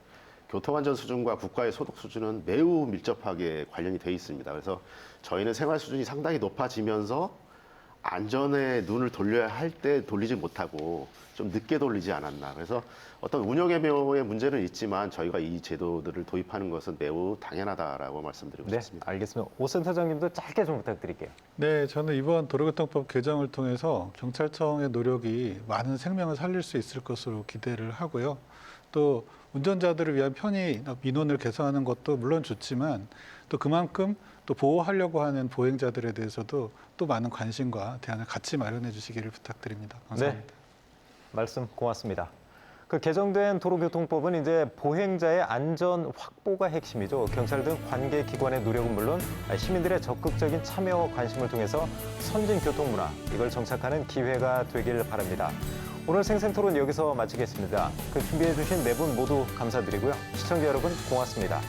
G: 교통안전 수준과 국가의 소득 수준은 매우 밀접하게 관련이 돼 있습니다. 그래서 저희는 생활 수준이 상당히 높아지면서 안전에 눈을 돌려야 할 때 돌리지 못하고 좀 늦게 돌리지 않았나. 그래서 어떤 운영의 문제는 있지만 저희가 이 제도들을 도입하는 것은 매우 당연하다라고 말씀드리고
A: 네,
G: 싶습니다.
A: 알겠습니다. 오 센터장님도 짧게 좀 부탁드릴게요.
F: 네, 저는 이번 도로교통법 개정을 통해서 경찰청의 노력이 많은 생명을 살릴 수 있을 것으로 기대를 하고요. 또 운전자들을 위한 편의 민원을 개선하는 것도 물론 좋지만 또 그만큼 또 보호하려고 하는 보행자들에 대해서도 또 많은 관심과 대안을 같이 마련해 주시기를 부탁드립니다. 감사합니다.
A: 네, 말씀 고맙습니다. 그 개정된 도로교통법은 이제 보행자의 안전 확보가 핵심이죠. 경찰 등 관계 기관의 노력은 물론 시민들의 적극적인 참여와 관심을 통해서 선진 교통 문화 이걸 정착하는 기회가 되길 바랍니다. 오늘 생생토론 여기서 마치겠습니다. 그 준비해 주신 네 분 모두 감사드리고요. 시청자 여러분 고맙습니다.